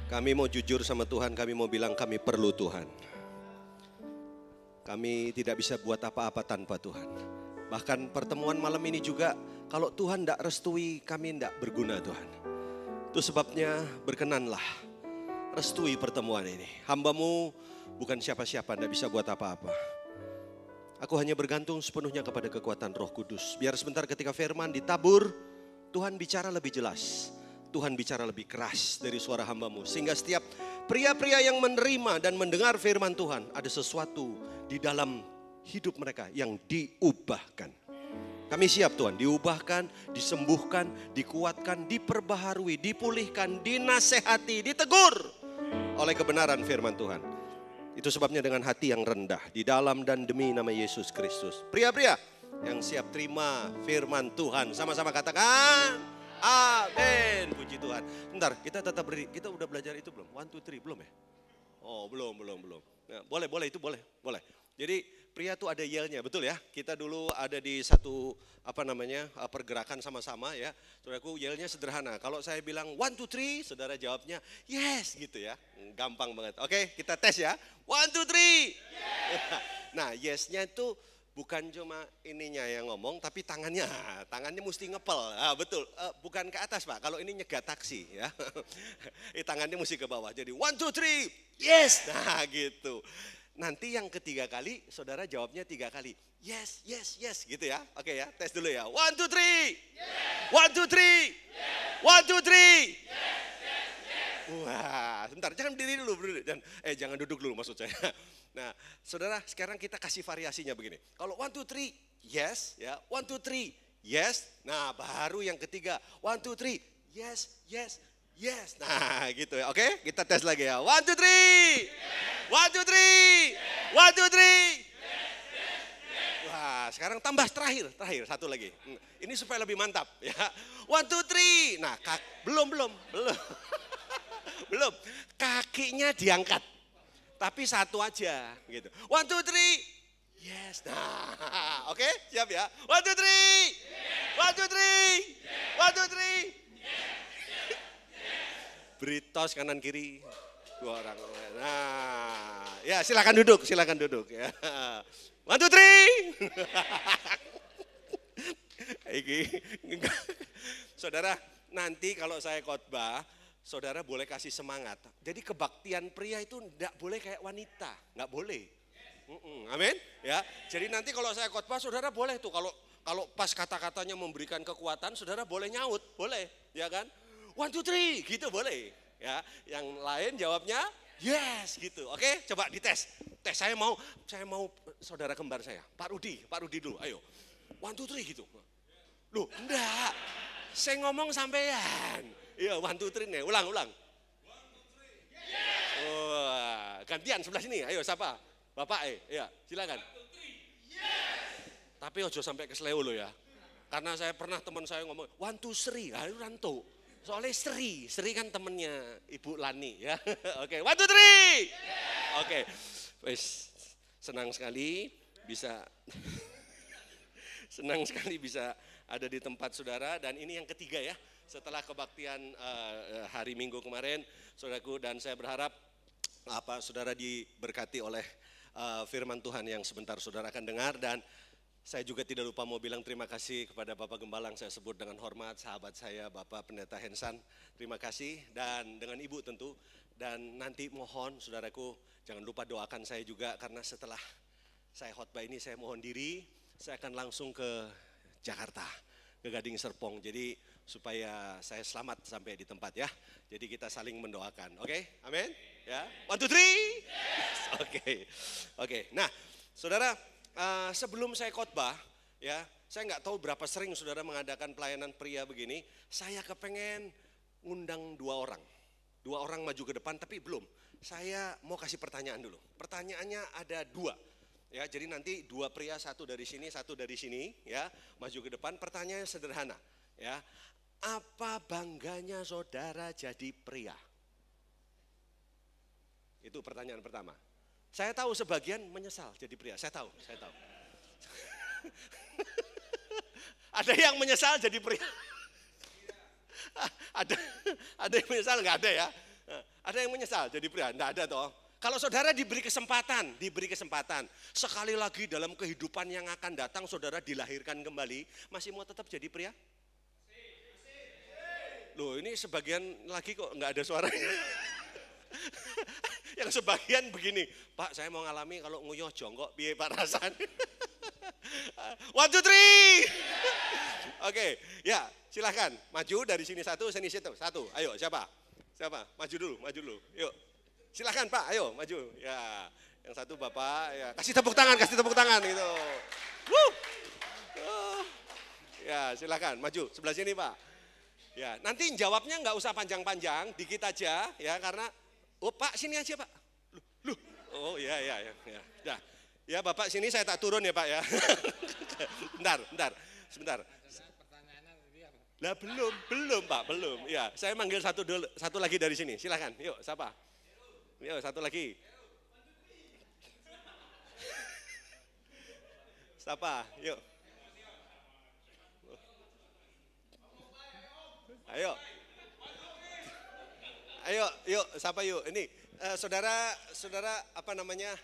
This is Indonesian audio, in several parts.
Kami mau jujur sama Tuhan, kami mau bilang kami perlu Tuhan. Kami tidak bisa buat apa-apa tanpa Tuhan. Bahkan pertemuan malam ini juga, kalau Tuhan tidak restui, kami tidak berguna Tuhan. Itu sebabnya berkenanlah, restui pertemuan ini. Hamba-Mu bukan siapa-siapa, tidak bisa buat apa-apa. Aku hanya bergantung sepenuhnya kepada kekuatan Roh Kudus. Biar sebentar ketika firman ditabur, Tuhan bicara lebih jelas. Tuhan bicara lebih keras dari suara hamba-Mu. Sehingga setiap pria-pria yang menerima dan mendengar firman Tuhan, ada sesuatu di dalam hidup mereka yang diubahkan. Kami siap Tuhan, diubahkan, disembuhkan, dikuatkan, diperbaharui, dipulihkan, dinasehati, ditegur oleh kebenaran firman Tuhan. Itu sebabnya dengan hati yang rendah, di dalam dan demi nama Yesus Kristus. Pria-pria yang siap terima firman Tuhan, sama-sama katakan amin. Puji Tuhan. Bentar, kita tetap berdiri. Kita udah belajar itu belum? 1, 2, 3, belum ya? Oh, belum. Nah, boleh itu boleh. Jadi pria tuh ada yelnya, betul ya? Kita dulu ada di satu pergerakan sama-sama ya. Saudaraku, yelnya sederhana. Kalau saya bilang 1, 2, 3, saudara jawabnya yes gitu ya. Gampang banget. Oke, kita tes ya. 1, 2, 3. Yes. Nah, yesnya itu bukan cuma ininya yang ngomong, tapi tangannya mesti ngepel. Betul, bukan ke atas Pak, kalau ini nyegat taksi ya. Tangannya mesti ke bawah, jadi 1, 2, 3, yes. Nah gitu. Nanti yang ketiga kali, saudara jawabnya 3 kali. Yes, gitu ya. Oke ya, tes dulu ya. 1, 2, 3. Yes. 1, 2, 3. Yes. 1, 2, 3. Yes. Wah, sebentar, jangan berdiri dulu. Jangan duduk dulu maksud saya. Nah, saudara, sekarang kita kasih variasinya begini. Kalau 1, 2, 3, yes, ya. 1, 2, 3, yes. Nah, baru yang ketiga, 1, 2, 3, yes. Nah, gitu ya. Oke, kita tes lagi ya. 1, 2, 3. 1, 2, 3. 1, 2, 3. Wah, sekarang tambah terakhir satu lagi. Ini supaya lebih mantap ya. 1, 2, 3. Nah, belum. Belum. Kakinya diangkat. Tapi satu aja gitu. 1, 2, 3. Yes. Nah, oke, siap ya. 1, 2, 3. 1, 2, 3. 1, 2, 3. Beritos kanan kiri 2 orang. Nah, ya silakan duduk ya. 1, 2, 3. Saudara, nanti kalau saya khotbah, saudara boleh kasih semangat. Jadi kebaktian pria itu enggak boleh kayak wanita, enggak boleh. Amin. Ya. Jadi nanti kalau saya khotbah, saudara boleh tuh kalau pas kata-katanya memberikan kekuatan, saudara boleh nyaut, boleh, ya kan? 1, 2, 3, gitu boleh. Ya, yang lain jawabnya yes gitu. Oke, coba dites. Saya mau saudara kembar saya, Pak Rudi dulu. Ayo. 1, 2, 3 gitu. Loh, enggak. Saya ngomong sampean. Iya, 1, 2, 3 nih, ulang. 1, 2, 3, yes. Oh, gantian sebelah sini, ayo siapa? Bapak iya, silakan. 1, 2, 3, yes. Tapi ojo sampai ke seleo lo ya. Karena saya pernah teman saya ngomong, 1, 2, 3, ayo Ranto. Soalnya Sri kan temennya Ibu Lani ya. Oke, 1, 2, 3. Yes. Oke, wes senang sekali bisa ada di tempat saudara, dan ini yang ketiga ya. Setelah kebaktian hari Minggu kemarin, saudaraku, dan saya berharap saudara diberkati oleh firman Tuhan yang sebentar saudara akan dengar. Dan saya juga tidak lupa mau bilang terima kasih kepada Bapak Gembala yang saya sebut dengan hormat, sahabat saya Bapak Pendeta Hensan. Terima kasih, dan dengan Ibu tentu. Dan nanti mohon saudaraku jangan lupa doakan saya juga, karena setelah saya khotbah ini saya mohon diri, saya akan langsung ke Jakarta, ke Gading Serpong. Jadi supaya saya selamat sampai di tempat ya. Jadi kita saling mendoakan. Oke? Amin? Ya. 1, 2, 3. Yes. Oke. Nah, saudara, sebelum saya khotbah ya, saya nggak tahu berapa sering saudara mengadakan pelayanan pria begini. Saya kepengen ngundang 2 orang. 2 orang maju ke depan, tapi belum. Saya mau kasih pertanyaan dulu. Pertanyaannya ada 2. Ya, jadi nanti 2 pria, 1 dari sini, 1 dari sini ya, maju ke depan. Pertanyaannya sederhana ya. Apa bangganya saudara jadi pria? Itu pertanyaan pertama. Saya tahu sebagian menyesal jadi pria, saya tahu. Ada yang menyesal jadi pria. Ada yang menyesal, nggak ada ya. Ada yang menyesal jadi pria? Enggak ada toh. Kalau saudara diberi kesempatan, sekali lagi dalam kehidupan yang akan datang saudara dilahirkan kembali, masih mau tetap jadi pria? Loh, ini sebagian lagi kok nggak ada suaranya. Yang sebagian begini, Pak saya mau ngalami kalau nguyuh jongkok, piye Pak rasanya? 1, 2, 3. Oke, ya silahkan maju dari sini satu, sini situ satu. Ayo siapa? Siapa? Maju dulu. Yuk. Silahkan Pak, ayo maju. Ya, yang satu Bapak, ya kasih tepuk tangan gitu. Wuh. Ya, silahkan maju sebelah sini Pak. Ya, nanti jawabnya nggak usah panjang-panjang, dikit aja ya karena Pak sini aja Pak. Loh. Oh ya. Dah. Ya Bapak sini saya tak turun ya Pak ya. Bentar. Sebentar. Lah belum Pak, belum. Ya, saya manggil satu lagi dari sini. Silahkan. Yuk, siapa? Yuk, satu lagi. Siapa? Yuk. Ayo, yuk, siapa yuk? Ini saudara apa namanya?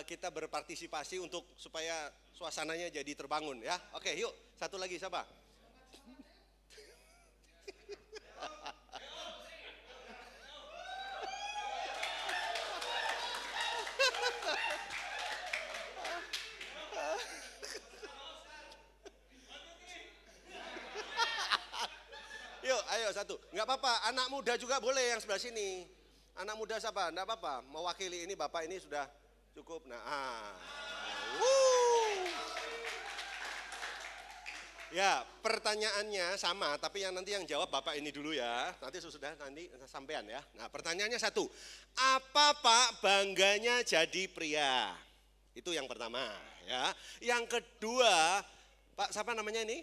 Kita berpartisipasi untuk supaya suasananya jadi terbangun ya. Oke, yuk. Satu lagi siapa? Yuk, ayo satu. Enggak apa-apa, anak muda juga boleh yang sebelah sini. Anak muda siapa? Enggak apa-apa, mewakili ini Bapak ini sudah cukup. Ya, pertanyaannya sama, tapi nanti yang jawab Bapak ini dulu ya. Nanti sudah sampean ya. Nah, pertanyaannya satu. Apa Pak bangganya jadi pria? Itu yang pertama ya. Yang kedua, Pak siapa namanya ini?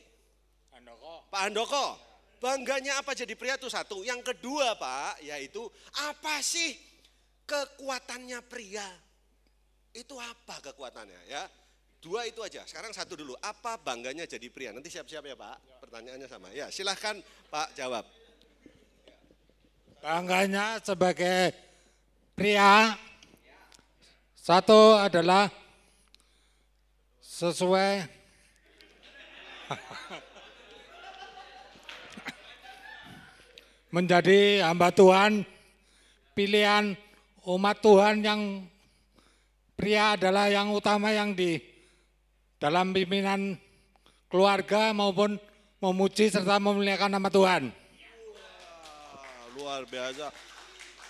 Handoko. Pak Handoko. Bangganya apa jadi pria itu satu. Yang kedua Pak, yaitu apa sih kekuatannya pria? Itu apa kekuatannya ya? 2 itu aja, sekarang satu dulu. Apa bangganya jadi pria? Nanti siap-siap ya Pak, pertanyaannya sama. Ya silahkan Pak jawab. Bangganya sebagai pria, satu adalah sesuai menjadi hamba Tuhan, pilihan umat Tuhan yang pria adalah yang utama yang di dalam pimpinan keluarga maupun memuji serta memuliakan nama Tuhan. Wah, luar biasa.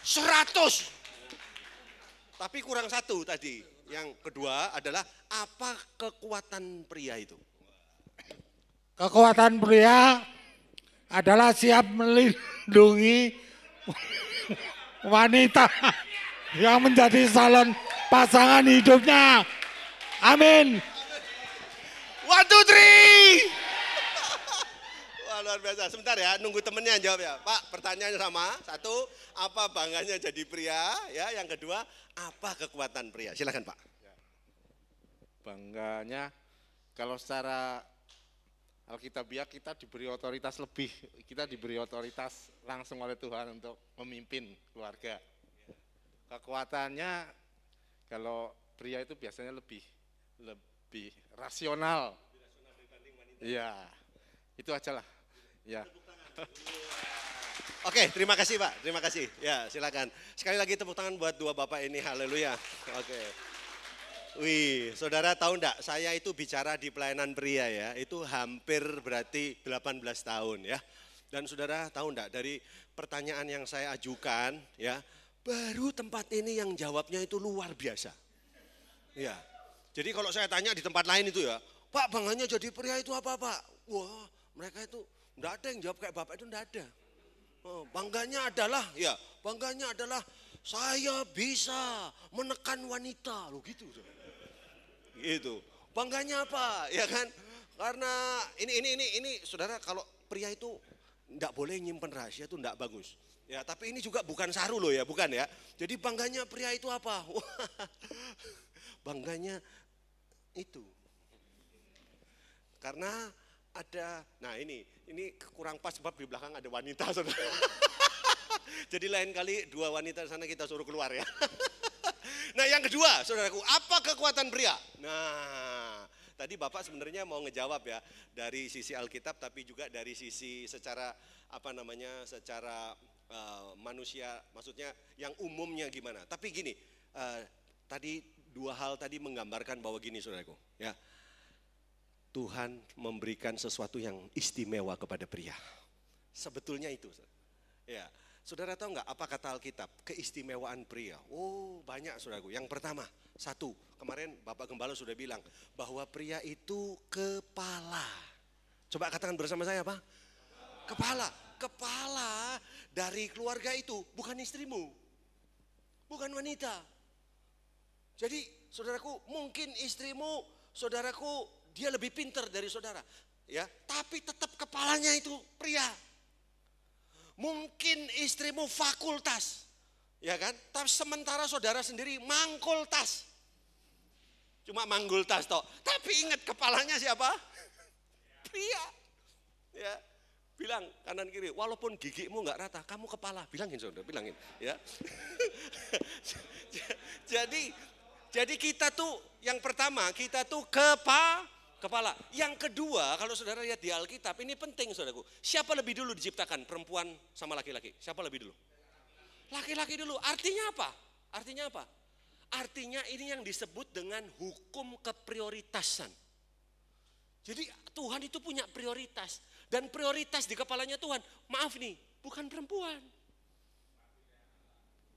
100. Tapi kurang satu tadi. Yang kedua adalah apa kekuatan pria itu? Kekuatan pria adalah siap melindungi wanita yang menjadi calon pasangan hidupnya. Amin. 1, 2, 3. Wah luar biasa. Sebentar ya, nunggu temennya jawab ya. Pak, pertanyaannya sama. Satu, apa bangganya jadi pria? Ya, yang kedua, apa kekuatan pria? Silakan Pak. Bangganya, kalau secara Alkitabiah kita diberi otoritas lebih. Kita diberi otoritas langsung oleh Tuhan untuk memimpin keluarga. Kekuatannya, kalau pria itu biasanya lebih rasional. Iya, itu aja lah. Ya. Oke, terima kasih Pak, terima kasih. Ya, silakan. Sekali lagi tepuk tangan buat 2 Bapak ini, haleluya. Oke. Wih, saudara tahu enggak, saya itu bicara di pelayanan pria ya, itu hampir berarti 18 tahun ya. Dan saudara tahu enggak, dari pertanyaan yang saya ajukan ya, baru tempat ini yang jawabnya itu luar biasa. Ya, jadi kalau saya tanya di tempat lain itu ya, Pak bangganya jadi pria itu apa Pak? Wah mereka itu enggak ada yang jawab kayak Bapak itu enggak ada. Oh, bangganya adalah saya bisa menekan wanita, loh gitu. Gitu. Bangganya apa? Ya kan? Karena ini saudara kalau pria itu enggak boleh nyimpen rahasia itu enggak bagus. Ya, tapi ini juga bukan saru loh ya, bukan ya. Jadi bangganya pria itu apa? Bangganya itu. Karena ada, nah ini kurang pas sebab di belakang ada wanita saudara. Jadi lain kali dua wanita sana kita suruh keluar ya. Nah yang kedua saudaraku, apa kekuatan pria? Nah tadi Bapak sebenarnya mau ngejawab ya dari sisi Alkitab tapi juga dari sisi secara secara manusia, maksudnya yang umumnya gimana. Tapi gini, tadi dua hal tadi menggambarkan bahwa gini saudaraku ya. Tuhan memberikan sesuatu yang istimewa kepada pria. Sebetulnya itu. Ya, saudara tahu nggak apa kata Alkitab? Keistimewaan pria. Oh banyak saudaraku. Yang pertama, satu, kemarin Bapak Gembala sudah bilang bahwa pria itu kepala. Coba katakan bersama saya apa? Kepala. Kepala dari keluarga itu bukan istrimu, bukan wanita. Jadi saudaraku, mungkin istrimu, saudaraku, dia lebih pintar dari saudara, ya. Tapi tetap kepalanya itu pria. Mungkin istrimu fakultas, ya kan? Tapi sementara saudara sendiri mangkultas. Cuma manggul tas toh. Tapi ingat kepalanya siapa? Pria. Ya. Bilang kanan kiri, walaupun gigimu nggak rata, kamu kepala. Bilangin saudara, bilangin, ya. Jadi kita tuh yang pertama kita tuh kepala. Yang kedua, kalau saudara lihat di Alkitab, ini penting saudaraku. Siapa lebih dulu diciptakan, perempuan sama laki-laki? Siapa lebih dulu? Laki-laki dulu. Artinya apa? Artinya ini yang disebut dengan hukum keprioritasan. Jadi Tuhan itu punya prioritas. Dan prioritas di kepalanya Tuhan, maaf nih, bukan perempuan.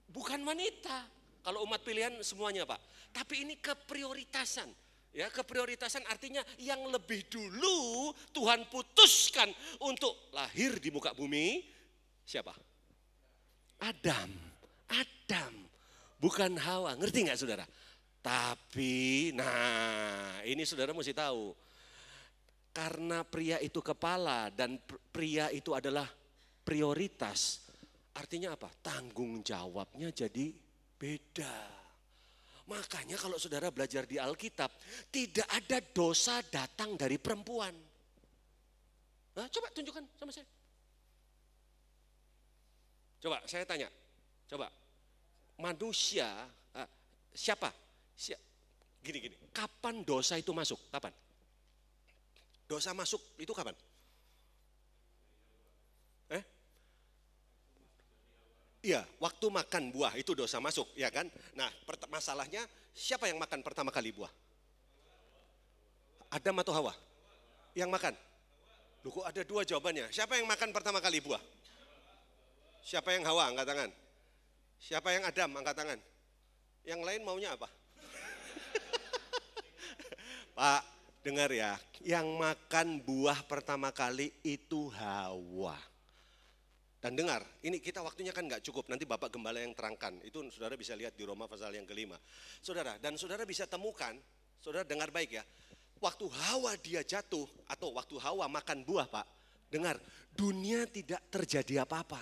Bukan wanita. Kalau umat pilihan semuanya Pak. Tapi ini keprioritasan. Ya, keprioritasan artinya yang lebih dulu Tuhan putuskan untuk lahir di muka bumi. Siapa? Adam. Bukan Hawa. Ngerti nggak saudara? Tapi, nah ini saudara mesti tahu. Karena pria itu kepala dan pria itu adalah prioritas. Artinya apa? Tanggung jawabnya jadi beda. Makanya kalau saudara belajar di Alkitab, tidak ada dosa datang dari perempuan. Nah, coba tunjukkan sama saya. Coba saya tanya, coba manusia siapa? Gini, kapan dosa itu masuk? Kapan? Dosa masuk itu kapan? Iya, waktu makan buah itu dosa masuk, ya kan? Nah, masalahnya siapa yang makan pertama kali buah? Adam atau Hawa? Yang makan? Loh, kok ada dua jawabannya? Siapa yang makan pertama kali buah? Siapa yang Hawa? Angkat tangan. Siapa yang Adam? Angkat tangan. Yang lain maunya apa? Pak, dengar ya. Yang makan buah pertama kali itu Hawa. Dan dengar, ini kita waktunya kan nggak cukup, nanti Bapak Gembala yang terangkan. Itu saudara bisa lihat di Roma pasal yang ke-5. Saudara, dan saudara bisa temukan, saudara dengar baik ya. Waktu Hawa dia jatuh, atau waktu Hawa makan buah Pak. Dengar, dunia tidak terjadi apa-apa.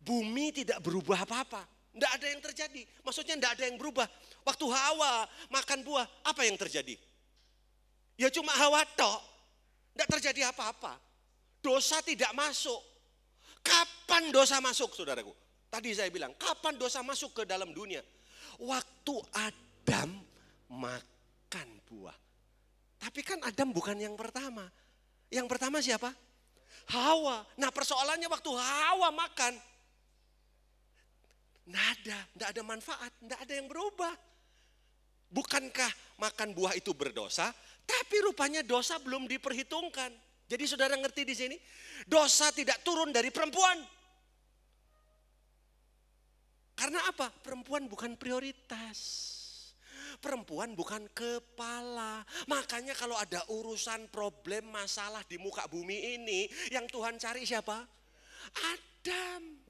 Bumi tidak berubah apa-apa. Tidak ada yang terjadi, maksudnya tidak ada yang berubah. Waktu Hawa makan buah, apa yang terjadi? Ya cuma Hawa tok, tidak terjadi apa-apa. Dosa tidak masuk. Kapan dosa masuk saudaraku? Tadi saya bilang, kapan dosa masuk ke dalam dunia? Waktu Adam makan buah. Tapi kan Adam bukan yang pertama. Yang pertama siapa? Hawa. Nah persoalannya waktu Hawa makan, tidak ada manfaat, tidak ada yang berubah. Bukankah makan buah itu berdosa? Tapi rupanya dosa belum diperhitungkan. Jadi saudara ngerti di sini, dosa tidak turun dari perempuan. Karena apa? Perempuan bukan prioritas. Perempuan bukan kepala. Makanya kalau ada urusan problem masalah di muka bumi ini, yang Tuhan cari siapa? Adam.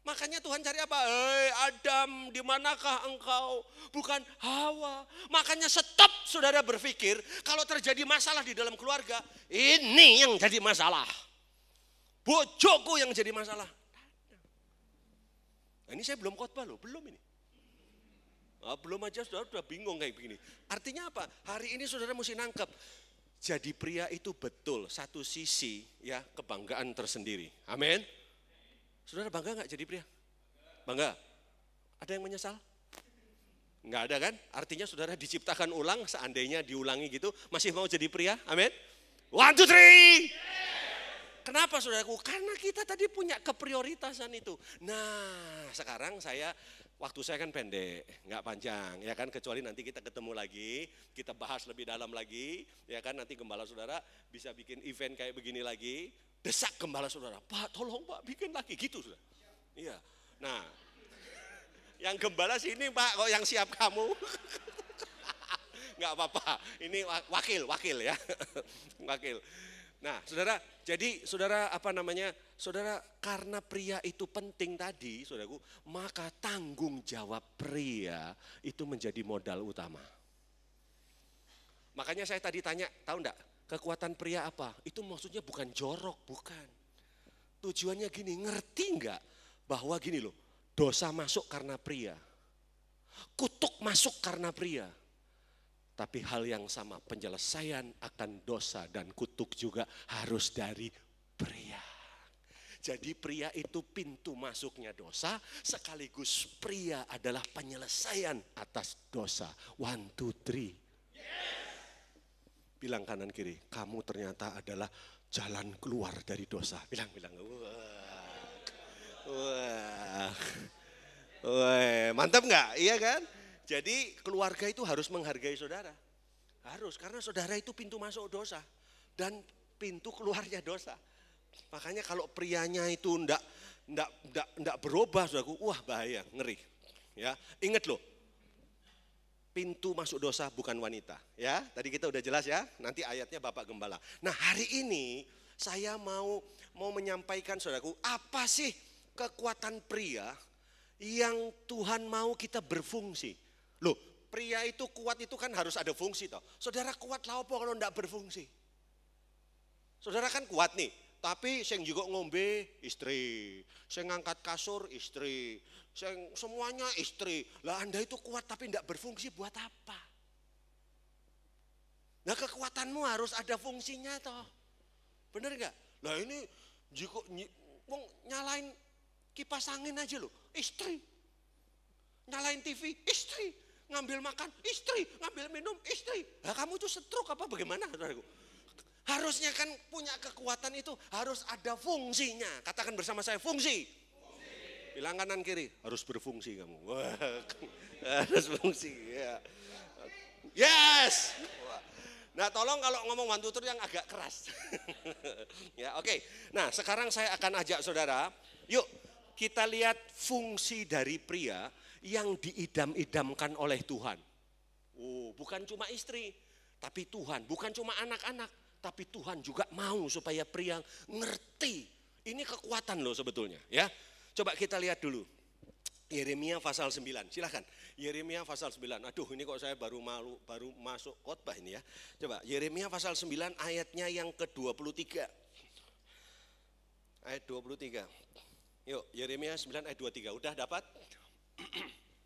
Makanya Tuhan cari apa? Hei Adam, di manakah engkau? Bukan Hawa. Makanya stop saudara berpikir kalau terjadi masalah di dalam keluarga, ini yang jadi masalah. Bojoku yang jadi masalah. Nah, ini saya belum khotbah loh, belum ini. Belum aja saudara sudah bingung kayak begini. Artinya apa? Hari ini saudara mesti nangkep. Jadi pria itu betul satu sisi ya kebanggaan tersendiri. Amin. Saudara bangga nggak jadi pria? Bangga? Ada yang menyesal? Nggak ada kan? Artinya saudara diciptakan ulang, seandainya diulangi gitu, masih mau jadi pria? Amin. 1, 2, 3. Kenapa saudaraku? Karena kita tadi punya keprioritasan itu. Nah sekarang waktu saya kan pendek, nggak panjang ya kan, kecuali nanti kita ketemu lagi, kita bahas lebih dalam lagi, ya kan, nanti gembala saudara bisa bikin event kayak begini lagi, desak gembala saudara, Pak tolong Pak bikin lagi gitu sudah. Iya. Nah, yang gembala sini Pak, kok yang siap kamu? Nggak apa-apa, ini wakil ya, wakil. Nah, saudara, jadi saudara saudara karena pria itu penting tadi, saudaraku, maka tanggung jawab pria itu menjadi modal utama. Makanya saya tadi tanya, tahu enggak, kekuatan pria apa? Itu maksudnya bukan jorok, bukan. Tujuannya gini, ngerti enggak bahwa gini loh, dosa masuk karena pria, kutuk masuk karena pria. Tapi hal yang sama, penyelesaian akan dosa dan kutuk juga harus dari pria. Jadi pria itu pintu masuknya dosa, sekaligus pria adalah penyelesaian atas dosa. 1, 2, 3. Bilang kanan kiri, kamu ternyata adalah jalan keluar dari dosa. Bilang. Wah, mantap nggak? Iya kan? Jadi keluarga itu harus menghargai saudara. Harus, karena saudara itu pintu masuk dosa dan pintu keluarnya dosa. Makanya kalau prianya itu enggak berubah, saudaraku, wah bahaya, ngeri. Ya, ingat loh. Pintu masuk dosa bukan wanita, ya. Tadi kita udah jelas ya. Nanti ayatnya Bapak Gembala. Nah, hari ini saya mau menyampaikan saudaraku, apa sih kekuatan pria yang Tuhan mau kita berfungsi? Loh, pria itu kuat itu kan harus ada fungsi toh. Saudara kuat lah apa kalau enggak berfungsi? Saudara kan kuat nih, tapi sing juga ngombe istri, sing ngangkat kasur istri, sing semuanya istri. Lah Anda itu kuat tapi enggak berfungsi buat apa? Nah, kekuatanmu harus ada fungsinya toh. Bener enggak? Lah ini juga nyalain kipas angin aja loh, istri. Nyalain TV, istri. Ngambil makan, istri. Ngambil minum, istri. Nah, kamu itu stroke apa bagaimana? Harusnya kan punya kekuatan itu harus ada fungsinya. Katakan bersama saya, fungsi. Bilang kanan kiri, harus berfungsi kamu. Wah, harus fungsi. Ya. Yes. Nah, tolong kalau ngomong one two three yang agak keras. Ya, oke. Nah, sekarang saya akan ajak saudara, yuk kita lihat fungsi dari pria yang diidam-idamkan oleh Tuhan. Oh, bukan cuma istri, tapi Tuhan. Bukan cuma anak-anak, tapi Tuhan juga mau supaya pria ngerti. Ini kekuatan loh sebetulnya, ya. Coba kita lihat dulu. Yeremia pasal 9, silahkan. Yeremia pasal 9, aduh ini kok saya baru masuk khotbah ini ya. Coba Yeremia pasal 9 ayatnya yang ke-23. Ayat 23. Yuk, Yeremia 9 ayat 23, udah dapat?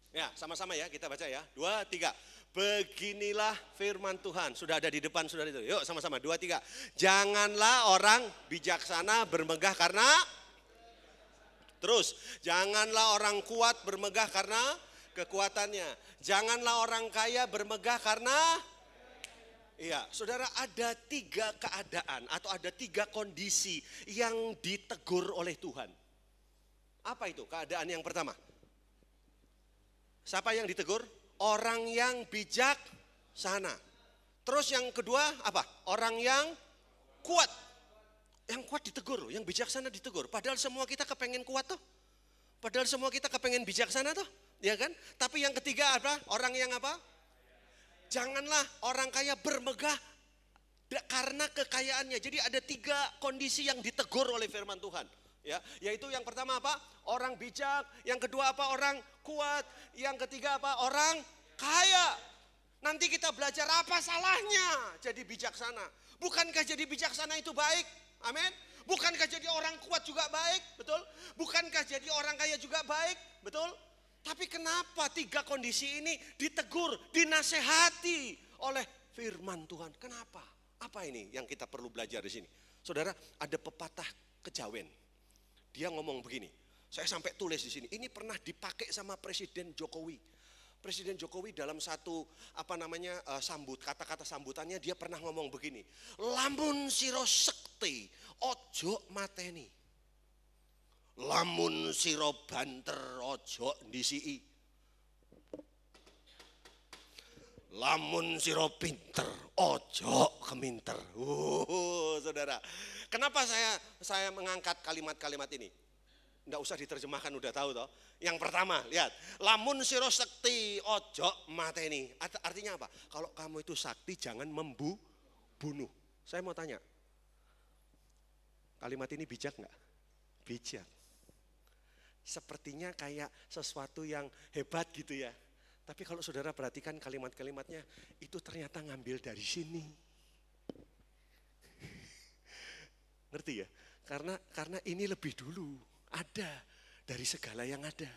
Ya, sama-sama ya, kita baca ya. 2, 3. Beginilah firman Tuhan. Sudah ada di depan saudara itu. Yuk, sama-sama. 2, 3. Janganlah orang bijaksana bermegah karena... Terus, janganlah orang kuat bermegah karena kekuatannya. Janganlah orang kaya bermegah karena... Iya, saudara, ada 3 keadaan atau ada 3 kondisi yang ditegur oleh Tuhan. Apa itu? Keadaan yang pertama. Siapa yang ditegur? Orang yang bijaksana. Terus yang kedua apa? Orang yang kuat. Yang kuat ditegur, yang bijaksana ditegur. Padahal semua kita kepengen kuat toh. Padahal semua kita kepengen bijaksana toh. Ya kan? Tapi yang ketiga apa? Orang yang apa? Janganlah orang kaya bermegah karena kekayaannya. Jadi ada 3 kondisi yang ditegur oleh firman Tuhan. Ya, yaitu yang pertama apa? Orang bijak, yang kedua apa? Orang kuat, yang ketiga apa? Orang kaya. Nanti kita belajar apa salahnya jadi bijaksana. Bukankah jadi bijaksana itu baik? Amin. Bukankah jadi orang kuat juga baik? Betul. Bukankah jadi orang kaya juga baik? Betul. Tapi kenapa 3 kondisi ini ditegur, dinasehati oleh firman Tuhan? Kenapa? Apa ini yang kita perlu belajar di sini? Saudara, ada pepatah Kejawen. Dia ngomong begini, Saya sampai tulis di sini. Ini pernah dipakai sama Presiden Jokowi. Presiden Jokowi dalam satu kata-kata sambutannya dia pernah ngomong begini. Lamun siro sekti ojo mateni. Lamun siro banter ojo ndisiki. Lamun siro pinter ojo keminter. Saudara. Kenapa saya mengangkat kalimat-kalimat ini? Nggak usah diterjemahkan, udah tahu toh. Yang pertama, lihat. Lamun siro sakti ojo mateni. Artinya apa? Kalau kamu itu sakti jangan bunuh. Saya mau tanya. Kalimat ini bijak nggak? Bijak. Sepertinya kayak sesuatu yang hebat gitu ya. Tapi kalau saudara perhatikan kalimat-kalimatnya, itu ternyata ngambil dari sini. Ngerti ya? Karena ini lebih dulu. Ada dari segala yang ada.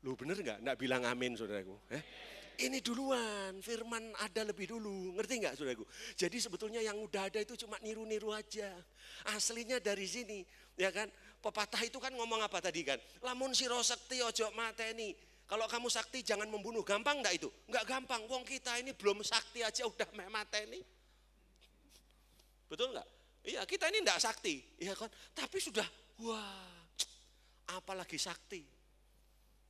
Lu bener nggak? Nggak bilang amin saudaraku. Ini duluan, firman ada lebih dulu. Ngerti nggak saudaraku? Jadi sebetulnya yang udah ada itu cuma niru-niru aja. Aslinya dari sini. Ya kan? Pepatah itu kan ngomong apa tadi kan? Lamun siro sakti ojo mateni. Kalau kamu sakti jangan membunuh. Gampang enggak itu? Enggak gampang. Wong kita ini belum sakti aja udah mateni. Betul enggak? Iya, kita ini enggak sakti. Iya kan? Tapi sudah, wah, apalagi sakti.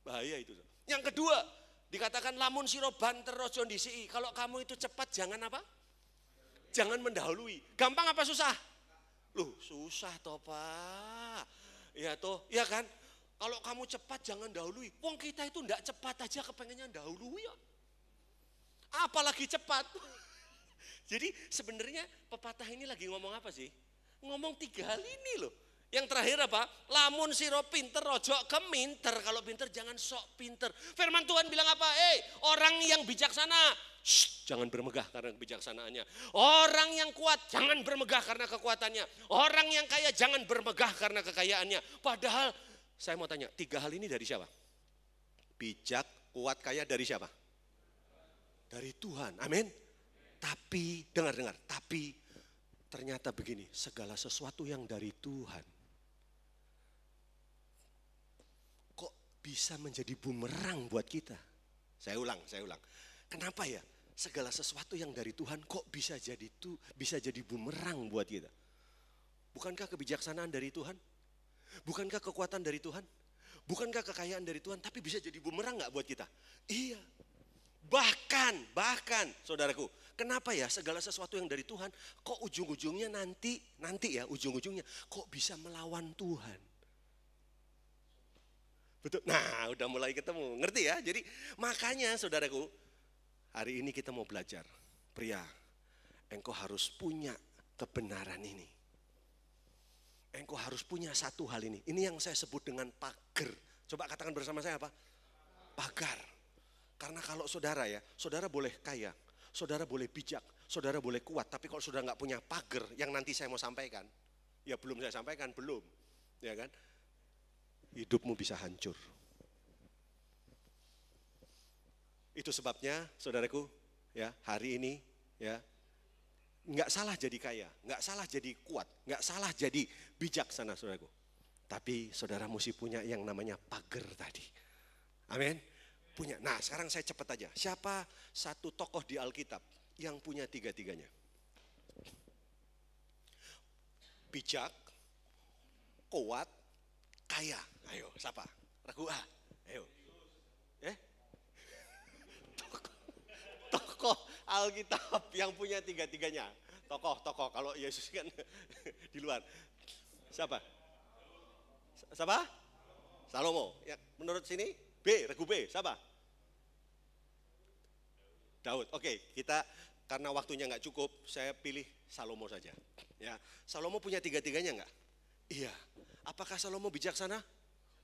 Bahaya itu. Yang kedua, dikatakan lamun siro banter ojo ndisiki. Kalau kamu itu cepat jangan apa? Jangan mendahului. Gampang apa susah? Loh, susah toh Pak. Iya toh, iya kan? Kalau kamu cepat jangan dahului. Wong kita itu enggak cepat aja kepengennya dahului ya. Apalagi cepat. Jadi sebenarnya pepatah ini lagi ngomong apa sih? Ngomong 3 hal ini loh. Yang terakhir apa? Lamun siro pinter ojo keminter. Kalau pinter jangan sok pinter. Firman Tuhan bilang apa? Orang yang bijaksana, jangan bermegah karena kebijaksanaannya. Orang yang kuat jangan bermegah karena kekuatannya. Orang yang kaya jangan bermegah karena kekayaannya. Padahal saya mau tanya, 3 hal ini dari siapa? Bijak, kuat, kaya dari siapa? Dari Tuhan, amin. Tapi, dengar, tapi ternyata begini, segala sesuatu yang dari Tuhan, kok bisa menjadi bumerang buat kita? Saya ulang. Kenapa ya? Segala sesuatu yang dari Tuhan kok bisa jadi bumerang buat kita? Bukankah kebijaksanaan dari Tuhan? Bukankah kekuatan dari Tuhan? Bukankah kekayaan dari Tuhan? Tapi bisa jadi bumerang gak buat kita? Iya. Bahkan saudaraku, kenapa ya segala sesuatu yang dari Tuhan kok ujung-ujungnya nanti ya ujung-ujungnya kok bisa melawan Tuhan? Betul. Nah, udah mulai ketemu. Ngerti ya? Jadi makanya saudaraku, hari ini kita mau belajar. Pria, engkau harus punya kebenaran ini. Engkau harus punya satu hal ini. Ini yang saya sebut dengan pagar. Coba katakan bersama saya apa? Pagar. Karena kalau saudara ya, saudara boleh kaya, saudara boleh bijak, saudara boleh kuat. Tapi kalau saudara nggak punya pagar yang nanti saya mau sampaikan, ya belum saya sampaikan, belum. Ya kan? Hidupmu bisa hancur. Itu sebabnya saudaraku, ya hari ini ya, nggak salah jadi kaya, nggak salah jadi kuat, nggak salah jadi bijaksana saudaraku. Tapi saudara mesti punya yang namanya pagar tadi. Amin. Punya. Nah sekarang saya cepat aja. Siapa satu tokoh di Alkitab yang punya 3-tiganya? Bijak, kuat, kaya. Ayo siapa? Ragu A. Ayo. Tokoh Alkitab yang punya 3-tiganya. Tokoh. Kalau Yesus kan di luar. Siapa? Salomo. Ya, menurut sini Ragu B. Siapa? Daud. Oke, kita karena waktunya nggak cukup, saya pilih Salomo saja. Ya, Salomo punya 3-tiganya nggak? Iya. Apakah Salomo bijaksana?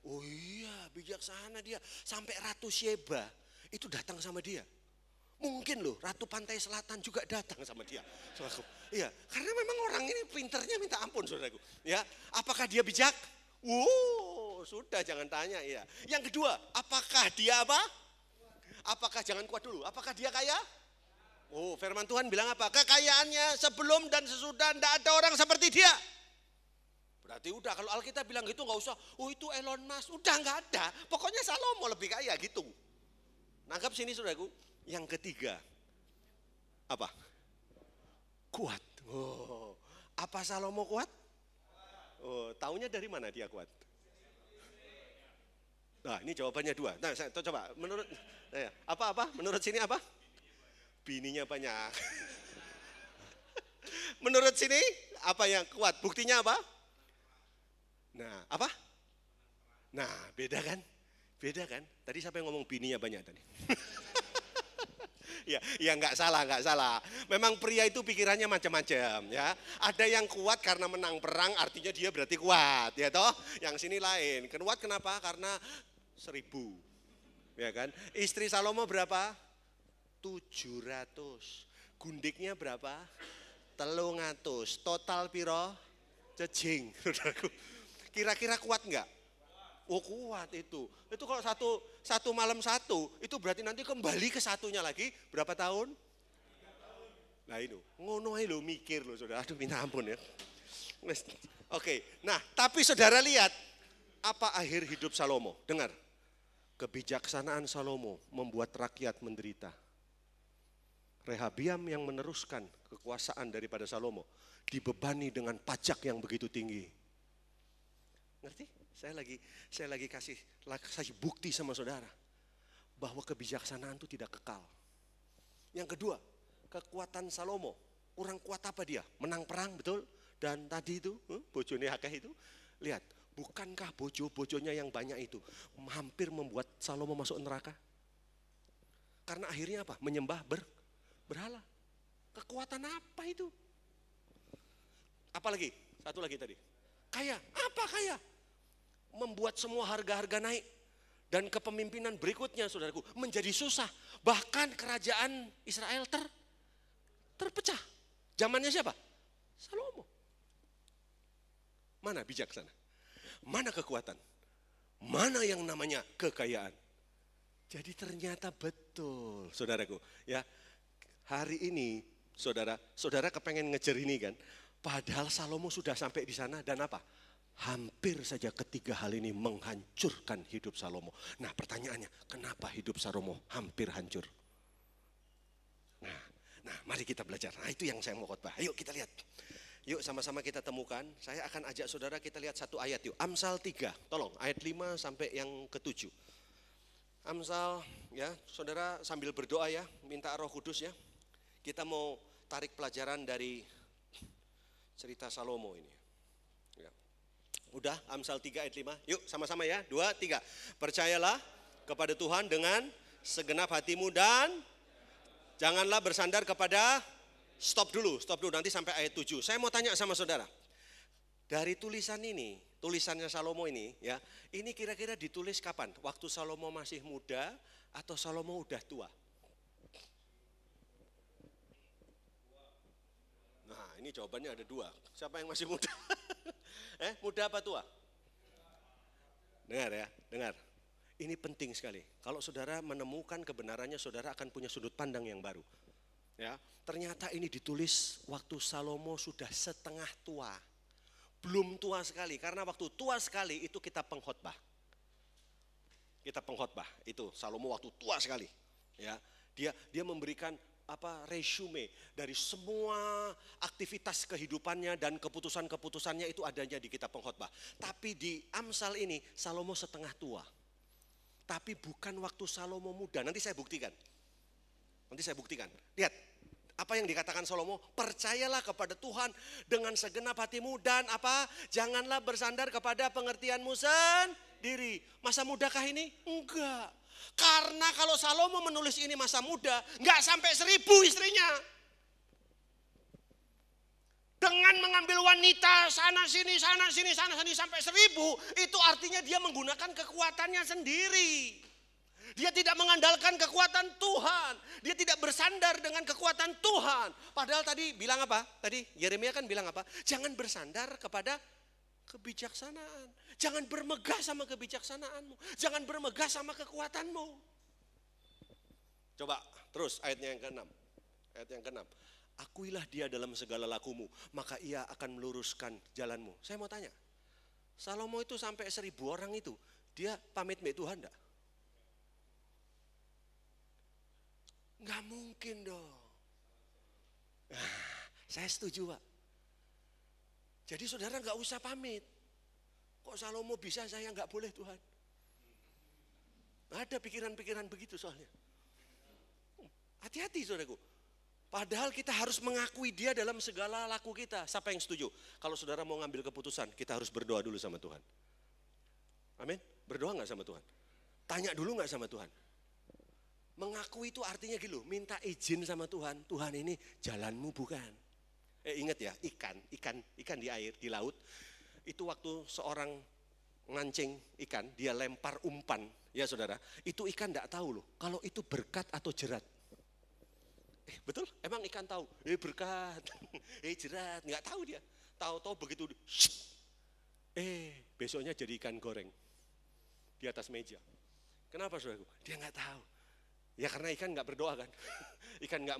Oh iya, bijaksana dia. Sampai Ratu Sheba itu datang sama dia. Mungkin loh, Ratu Pantai Selatan juga datang sama dia. Saudaraku. Iya, karena memang orang ini pinternya minta ampun, saudaraku. Ya, apakah dia bijak? Sudah jangan tanya ya. Yang kedua, apakah dia apa? Apakah jangan kuat dulu? Apakah dia kaya? Firman Tuhan bilang apa? Kekayaannya sebelum dan sesudah tidak ada orang seperti dia. Berarti udah, kalau Alkitab bilang gitu nggak usah, oh itu Elon Musk, udah nggak ada. Pokoknya Salomo lebih kaya gitu. Nangkap sini saudaraku. Yang ketiga, apa? Kuat. Oh, apa Salomo kuat? Oh, taunya dari mana dia kuat? Nah, ini jawabannya dua. Nah, saya coba menurut apa? Menurut sini apa? Bininya banyak. Menurut sini apa yang kuat? Buktinya apa? Nah, apa? Nah, beda kan? Beda kan? Tadi siapa yang ngomong bininya banyak tadi? Ya nggak salah. Memang pria itu pikirannya macam-macam ya. Ada yang kuat karena menang perang, artinya dia berarti kuat, ya toh. Yang sini lain. Kuat kenapa? Karena 1000, ya kan. Istri Salomo berapa? 700. Gundiknya berapa? 300. Total piro? Cejing. Kira-kira kuat nggak? Oh kuat itu. Itu kalau satu malam satu, itu berarti nanti kembali ke satunya lagi berapa tahun? 3 tahun. Nah itu, ngono aja lo mikir lo saudara. Aduh minta ampun ya. Oke, nah tapi saudara lihat apa akhir hidup Salomo? Dengar, kebijaksanaan Salomo membuat rakyat menderita. Rehabiam yang meneruskan kekuasaan daripada Salomo dibebani dengan pajak yang begitu tinggi. Ngerti? Saya lagi kasih bukti sama saudara bahwa kebijaksanaan itu tidak kekal. Yang kedua, kekuatan Salomo. Orang kuat apa dia? Menang perang, betul? Dan tadi itu, bojone akeh itu, lihat, bukankah bojonya yang banyak itu hampir membuat Salomo masuk neraka? Karena akhirnya apa? Menyembah berhala. Kekuatan apa itu? Apalagi? Satu lagi tadi. Kaya. Apa kaya? Membuat semua harga-harga naik. Dan kepemimpinan berikutnya saudaraku menjadi susah. Bahkan kerajaan Israel terpecah. Zamannya siapa? Salomo. Mana bijaksana? Mana kekuatan? Mana yang namanya kekayaan? Jadi ternyata betul saudaraku. Ya, hari ini saudara kepengen ngejar ini kan. Padahal Salomo sudah sampai di sana dan apa? Hampir saja ketiga hal ini menghancurkan hidup Salomo. Nah pertanyaannya, kenapa hidup Salomo hampir hancur? Nah mari kita belajar. Nah itu yang saya mau khotbah. Ayo kita lihat. Yuk sama-sama kita temukan. Saya akan ajak saudara kita lihat satu ayat yuk. Amsal 3, tolong ayat 5 sampai yang ke-7. Amsal ya, saudara sambil berdoa ya, minta Roh Kudus ya. Kita mau tarik pelajaran dari cerita Salomo ini. Ya. Udah Amsal 3 ayat 5. Yuk sama-sama ya. 2, 3. Percayalah kepada Tuhan dengan segenap hatimu dan janganlah bersandar kepada. Stop dulu nanti sampai ayat 7. Saya mau tanya sama saudara. Dari tulisannya Salomo ini ya. Ini kira-kira ditulis kapan? Waktu Salomo masih muda atau Salomo udah tua? Nah, ini jawabannya ada 2. Siapa yang masih muda? Muda apa tua? Dengar ya, dengar. Ini penting sekali. Kalau saudara menemukan kebenarannya, saudara akan punya sudut pandang yang baru. Ya, ternyata ini ditulis waktu Salomo sudah setengah tua. Belum tua sekali, karena waktu tua sekali itu kitab pengkhotbah. Kitab pengkhotbah itu Salomo waktu tua sekali. Ya, dia memberikan resume dari semua aktivitas kehidupannya dan keputusan-keputusannya itu adanya di kitab pengkhotbah. Tapi di Amsal ini Salomo setengah tua. Tapi bukan waktu Salomo muda. Nanti saya buktikan. Lihat apa yang dikatakan Salomo. Percayalah kepada Tuhan dengan segenap hatimu dan apa? Janganlah bersandar kepada pengertianmu sendiri. Masa mudakah ini? Enggak. Karena kalau Salomo menulis ini masa muda, enggak sampai 1000 istrinya. Dengan mengambil wanita sana sini sampai 1000, itu artinya dia menggunakan kekuatannya sendiri. Dia tidak mengandalkan kekuatan Tuhan. Dia tidak bersandar dengan kekuatan Tuhan. Padahal tadi bilang apa? Tadi Yeremia kan bilang apa? Jangan bersandar kepada kebijaksanaan. Jangan bermegah sama kebijaksanaanmu. Jangan bermegah sama kekuatanmu. Coba terus ayatnya yang ke-6. Ayat yang ke-6. Akuilah dia dalam segala lakumu, maka ia akan meluruskan jalanmu. Saya mau tanya, Salomo itu sampai 1000 orang itu, dia pamit sama Tuhan enggak? Enggak mungkin dong. Nah, saya setuju Pak. Jadi saudara enggak usah pamit. Kok Salomo bisa, saya enggak boleh Tuhan? Ada pikiran-pikiran begitu soalnya. Hati-hati saudaraku. Padahal kita harus mengakui dia dalam segala laku kita. Siapa yang setuju? Kalau saudara mau ngambil keputusan, kita harus berdoa dulu sama Tuhan. Amin? Berdoa enggak sama Tuhan? Tanya dulu enggak sama Tuhan? Mengakui itu artinya gitu, minta izin sama Tuhan. Tuhan ini jalanmu bukan. Ingat ya, ikan di air, di laut. Itu waktu seorang ngancing ikan, dia lempar umpan, ya saudara. Itu ikan enggak tahu loh, kalau itu berkat atau jerat. Betul? Emang ikan tahu? Berkat, jerat, nggak tahu dia. Tahu-tahu begitu, besoknya jadi ikan goreng di atas meja. Kenapa saudaraku? Dia nggak tahu. Ya karena ikan nggak berdoa kan. Ikan nggak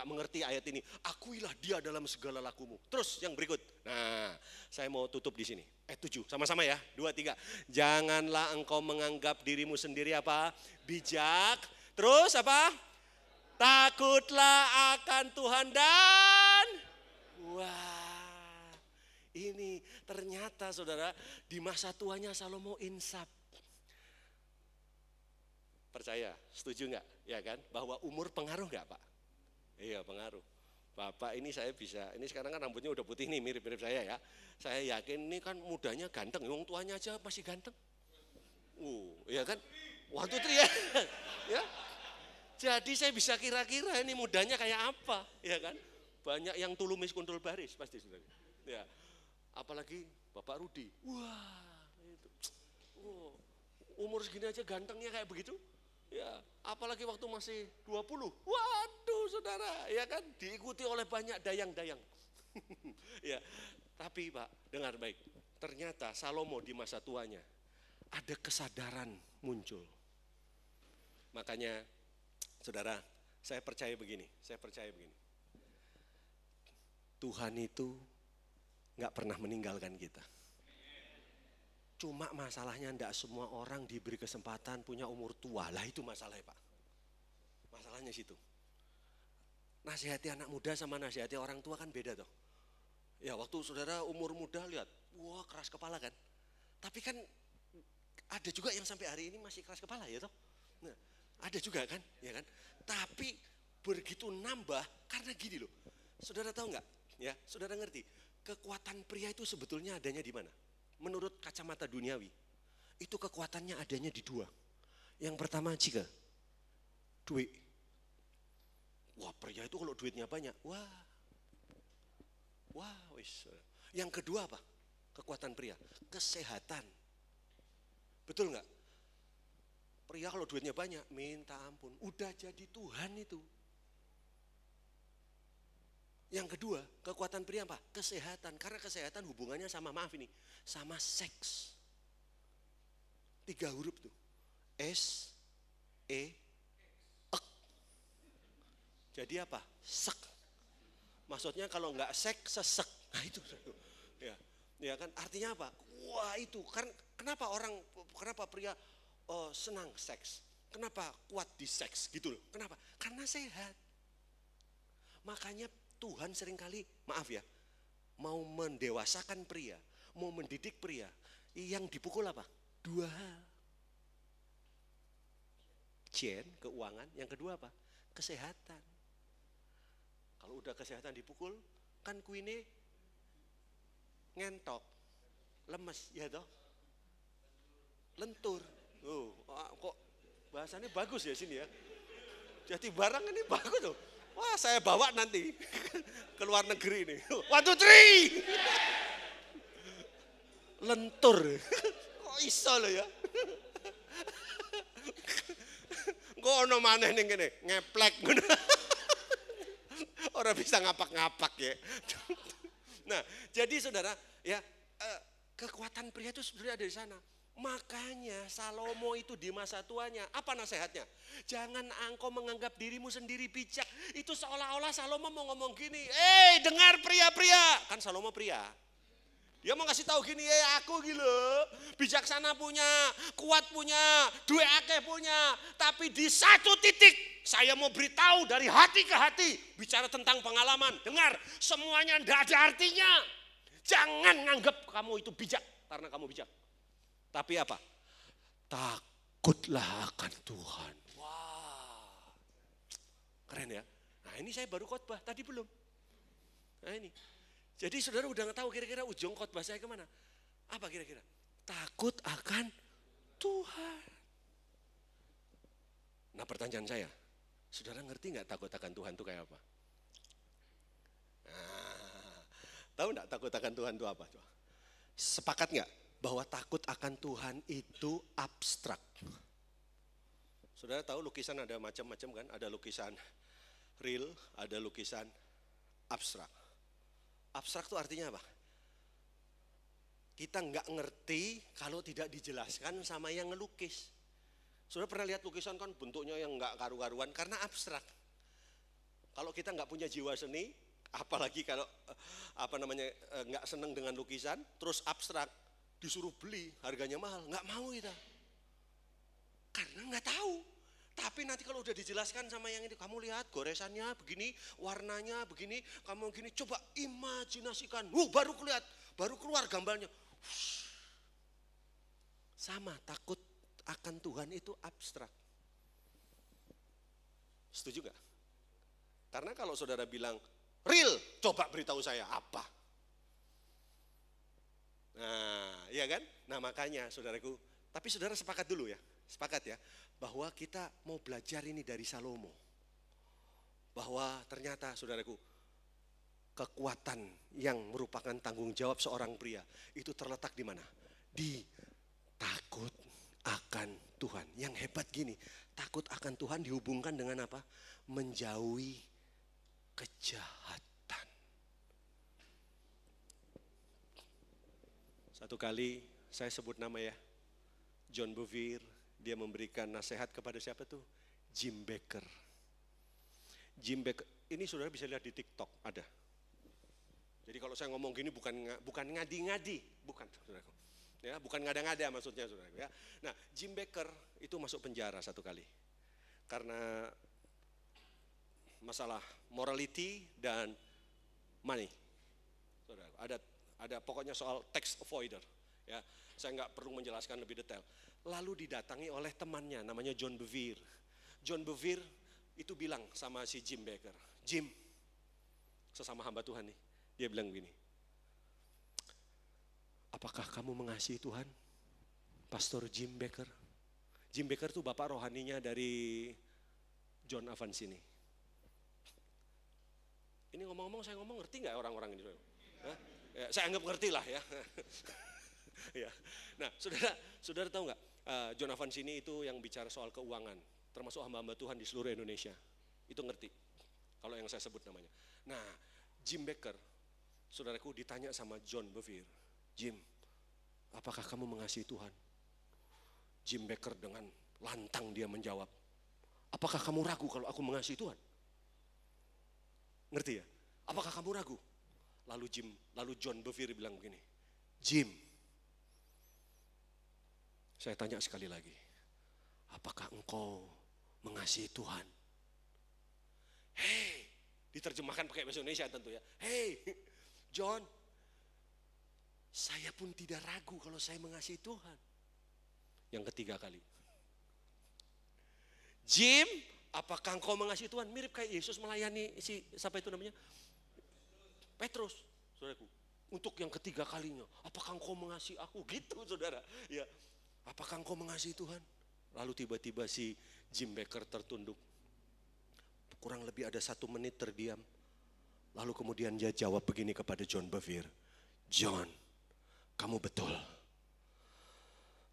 mengerti ayat ini. Akuilah dia dalam segala lakumu. Terus yang berikut. Nah, saya mau tutup di sini. 7, sama-sama ya. 2, 3. Janganlah engkau menganggap dirimu sendiri apa? Bijak. Terus apa? Takutlah akan Tuhan dan wah, ini ternyata saudara di masa tuanya Salomo insaf. Percaya, setuju enggak? Ya kan, bahwa umur pengaruh enggak Pak? Iya pengaruh. Bapak ini saya bisa, ini sekarang kan rambutnya udah putih nih, mirip-mirip saya ya. Saya yakin ini kan mudanya ganteng, wong tuanya aja masih ganteng. Iya kan? 1, 2, 3 ya. Ya. Jadi saya bisa kira-kira ini mudanya kayak apa, ya kan? Banyak yang tulumis kuntul baris pasti saudara. Ya, apalagi Bapak Rudi. Wah, itu. Umur segini aja gantengnya kayak begitu. Ya, apalagi waktu masih 20. Waduh, saudara, ya kan? Diikuti oleh banyak dayang-dayang. Ya, tapi Pak, dengar baik. Ternyata Salomo di masa tuanya ada kesadaran muncul. Makanya saudara, saya percaya begini. Tuhan itu nggak pernah meninggalkan kita. Cuma masalahnya enggak semua orang diberi kesempatan punya umur tua. Lah itu masalahnya Pak. Masalahnya situ. Nasihati anak muda sama nasihati orang tua kan beda toh. Ya waktu saudara umur muda lihat, wah keras kepala kan. Tapi kan ada juga yang sampai hari ini masih keras kepala ya toh. Nah, ada juga kan, ya kan? Tapi begitu nambah karena gini loh. Saudara tahu nggak? Ya, saudara ngerti. Kekuatan pria itu sebetulnya adanya di mana? Menurut kacamata duniawi, itu kekuatannya adanya di 2. Yang pertama jika duit. Wah pria itu kalau duitnya banyak, wah wis. Yang kedua apa? Kekuatan pria, kesehatan. Betul nggak? Pria kalau duitnya banyak, minta ampun, udah jadi Tuhan itu. Yang kedua, kekuatan pria apa? Kesehatan, karena kesehatan hubungannya sama, maaf ini, sama seks. 3 huruf tuh, S, E, ek. Jadi apa? Sek. Maksudnya kalau enggak sek, sesek. Nah itu, ya kan artinya apa? Wah itu, kenapa pria senang seks. Kenapa kuat di seks gitu loh. Kenapa? Karena sehat. Makanya Tuhan seringkali, maaf ya, mau mendewasakan pria, mau mendidik pria, yang dipukul apa? 2 hal. Keuangan, yang kedua apa? Kesehatan. Kalau udah kesehatan dipukul, kan kuine ngentok, lemes, ya toh? Lentur. Kok bahasanya bagus ya sini ya. Jadi barang ini bagus loh. Wah saya bawa nanti ke luar negeri ini. 1, 2, 3. Lentur. Kok iso loh ya. Kok ono maneh ning kene ngeplek. Orang bisa ngapak-ngapak ya. Nah jadi saudara ya kekuatan pria itu sebenarnya ada di sana. Makanya Salomo itu di masa tuanya, apa nasihatnya? Jangan engkau menganggap dirimu sendiri bijak. Itu seolah-olah Salomo mau ngomong gini, dengar pria-pria. Kan Salomo pria. Dia mau kasih tahu gini, ya aku gitu, bijaksana punya, kuat punya, duwe akeh punya. Tapi di satu titik saya mau beritahu dari hati ke hati, bicara tentang pengalaman. Dengar, semuanya tidak ada artinya. Jangan nganggap kamu itu bijak karena kamu bijak. Tapi apa? Takutlah akan Tuhan. Wah, keren ya. Nah ini saya baru khotbah, tadi belum. Nah ini. Jadi saudara udah tahu kira-kira ujung khotbah saya kemana? Apa kira-kira? Takut akan Tuhan. Nah pertanyaan saya, saudara ngerti nggak takut akan Tuhan itu kayak apa? Nah, tahu nggak takut akan Tuhan itu apa? Sepakat nggak bahwa takut akan Tuhan itu abstrak? Saudara tahu lukisan ada macam-macam kan? Ada lukisan real, ada lukisan abstrak. Abstrak itu artinya apa? Kita nggak ngerti kalau tidak dijelaskan sama yang ngelukis. Saudara pernah lihat lukisan kan bentuknya yang nggak karu-karuan karena abstrak. Kalau kita nggak punya jiwa seni, apalagi kalau nggak seneng dengan lukisan, terus abstrak, disuruh beli harganya mahal, nggak mau kita. Karena nggak tahu. Tapi nanti kalau udah dijelaskan sama yang ini, kamu lihat goresannya begini, warnanya begini, kamu gini, coba imajinasikan, baru keluar gambarnya. Sama, takut akan Tuhan itu abstrak. Setuju gak? Karena kalau saudara bilang, real, coba beritahu saya apa? Nah, iya kan? Nah makanya saudaraku, tapi saudara sepakat dulu ya, sepakat ya. Bahwa kita mau belajar ini dari Salomo. Bahwa ternyata saudaraku, kekuatan yang merupakan tanggung jawab seorang pria itu terletak di mana? Di takut akan Tuhan. Yang hebat gini, takut akan Tuhan dihubungkan dengan apa? Menjauhi kejahatan. Satu kali saya sebut nama ya, John Bevere. Dia memberikan nasihat kepada siapa tuh? Jim Bakker. Jim Bakker, ini saudara bisa lihat di TikTok, ada. Jadi kalau saya ngomong gini bukan ngadi-ngadi, bukan saudaraku. Ya, bukan ngada-ngada maksudnya saudaraku ya. Nah, Jim Bakker itu masuk penjara satu kali. Karena masalah morality dan money. Saudaraku, ada pokoknya soal tax avoider. Ya, saya nggak perlu menjelaskan lebih detail. Lalu didatangi oleh temannya namanya John Bevere. John Bevere itu bilang sama si Jim Bakker, Jim, sesama hamba Tuhan nih, dia bilang begini, apakah kamu mengasihi Tuhan, Pastor Jim Bakker? Jim Bakker itu bapak rohaninya dari John Evans ini. Ini ngomong-ngomong saya ngomong ngerti nggak orang-orang ini? Ya, saya anggap ngerti lah ya. Ya. Nah, saudara tahu nggak? John Evans ini itu yang bicara soal keuangan, termasuk hamba-hamba Tuhan di seluruh Indonesia. Itu ngerti, kalau yang saya sebut namanya. Nah, Jim Bakker, saudaraku ditanya sama John Bevere, Jim, apakah kamu mengasihi Tuhan? Jim Bakker dengan lantang dia menjawab, apakah kamu ragu kalau aku mengasihi Tuhan? Ngerti ya? Apakah kamu ragu? Lalu John Bevere bilang begini, Jim, saya tanya sekali lagi, apakah engkau mengasihi Tuhan? Hei, diterjemahkan pakai bahasa Indonesia tentu ya. Hei, John, saya pun tidak ragu kalau saya mengasihi Tuhan. Yang ketiga kali, Jim, apakah engkau mengasihi Tuhan? Mirip kayak Yesus melayani siapa itu namanya? Petrus, saudaraku. Untuk yang ketiga kalinya, apakah engkau mengasihi aku? Gitu saudara, ya. Apakah engkau mengasihi Tuhan? Lalu tiba-tiba si Jim Bakker tertunduk. Kurang lebih ada 1 menit terdiam. Lalu kemudian dia jawab begini kepada John Bevere. John, kamu betul.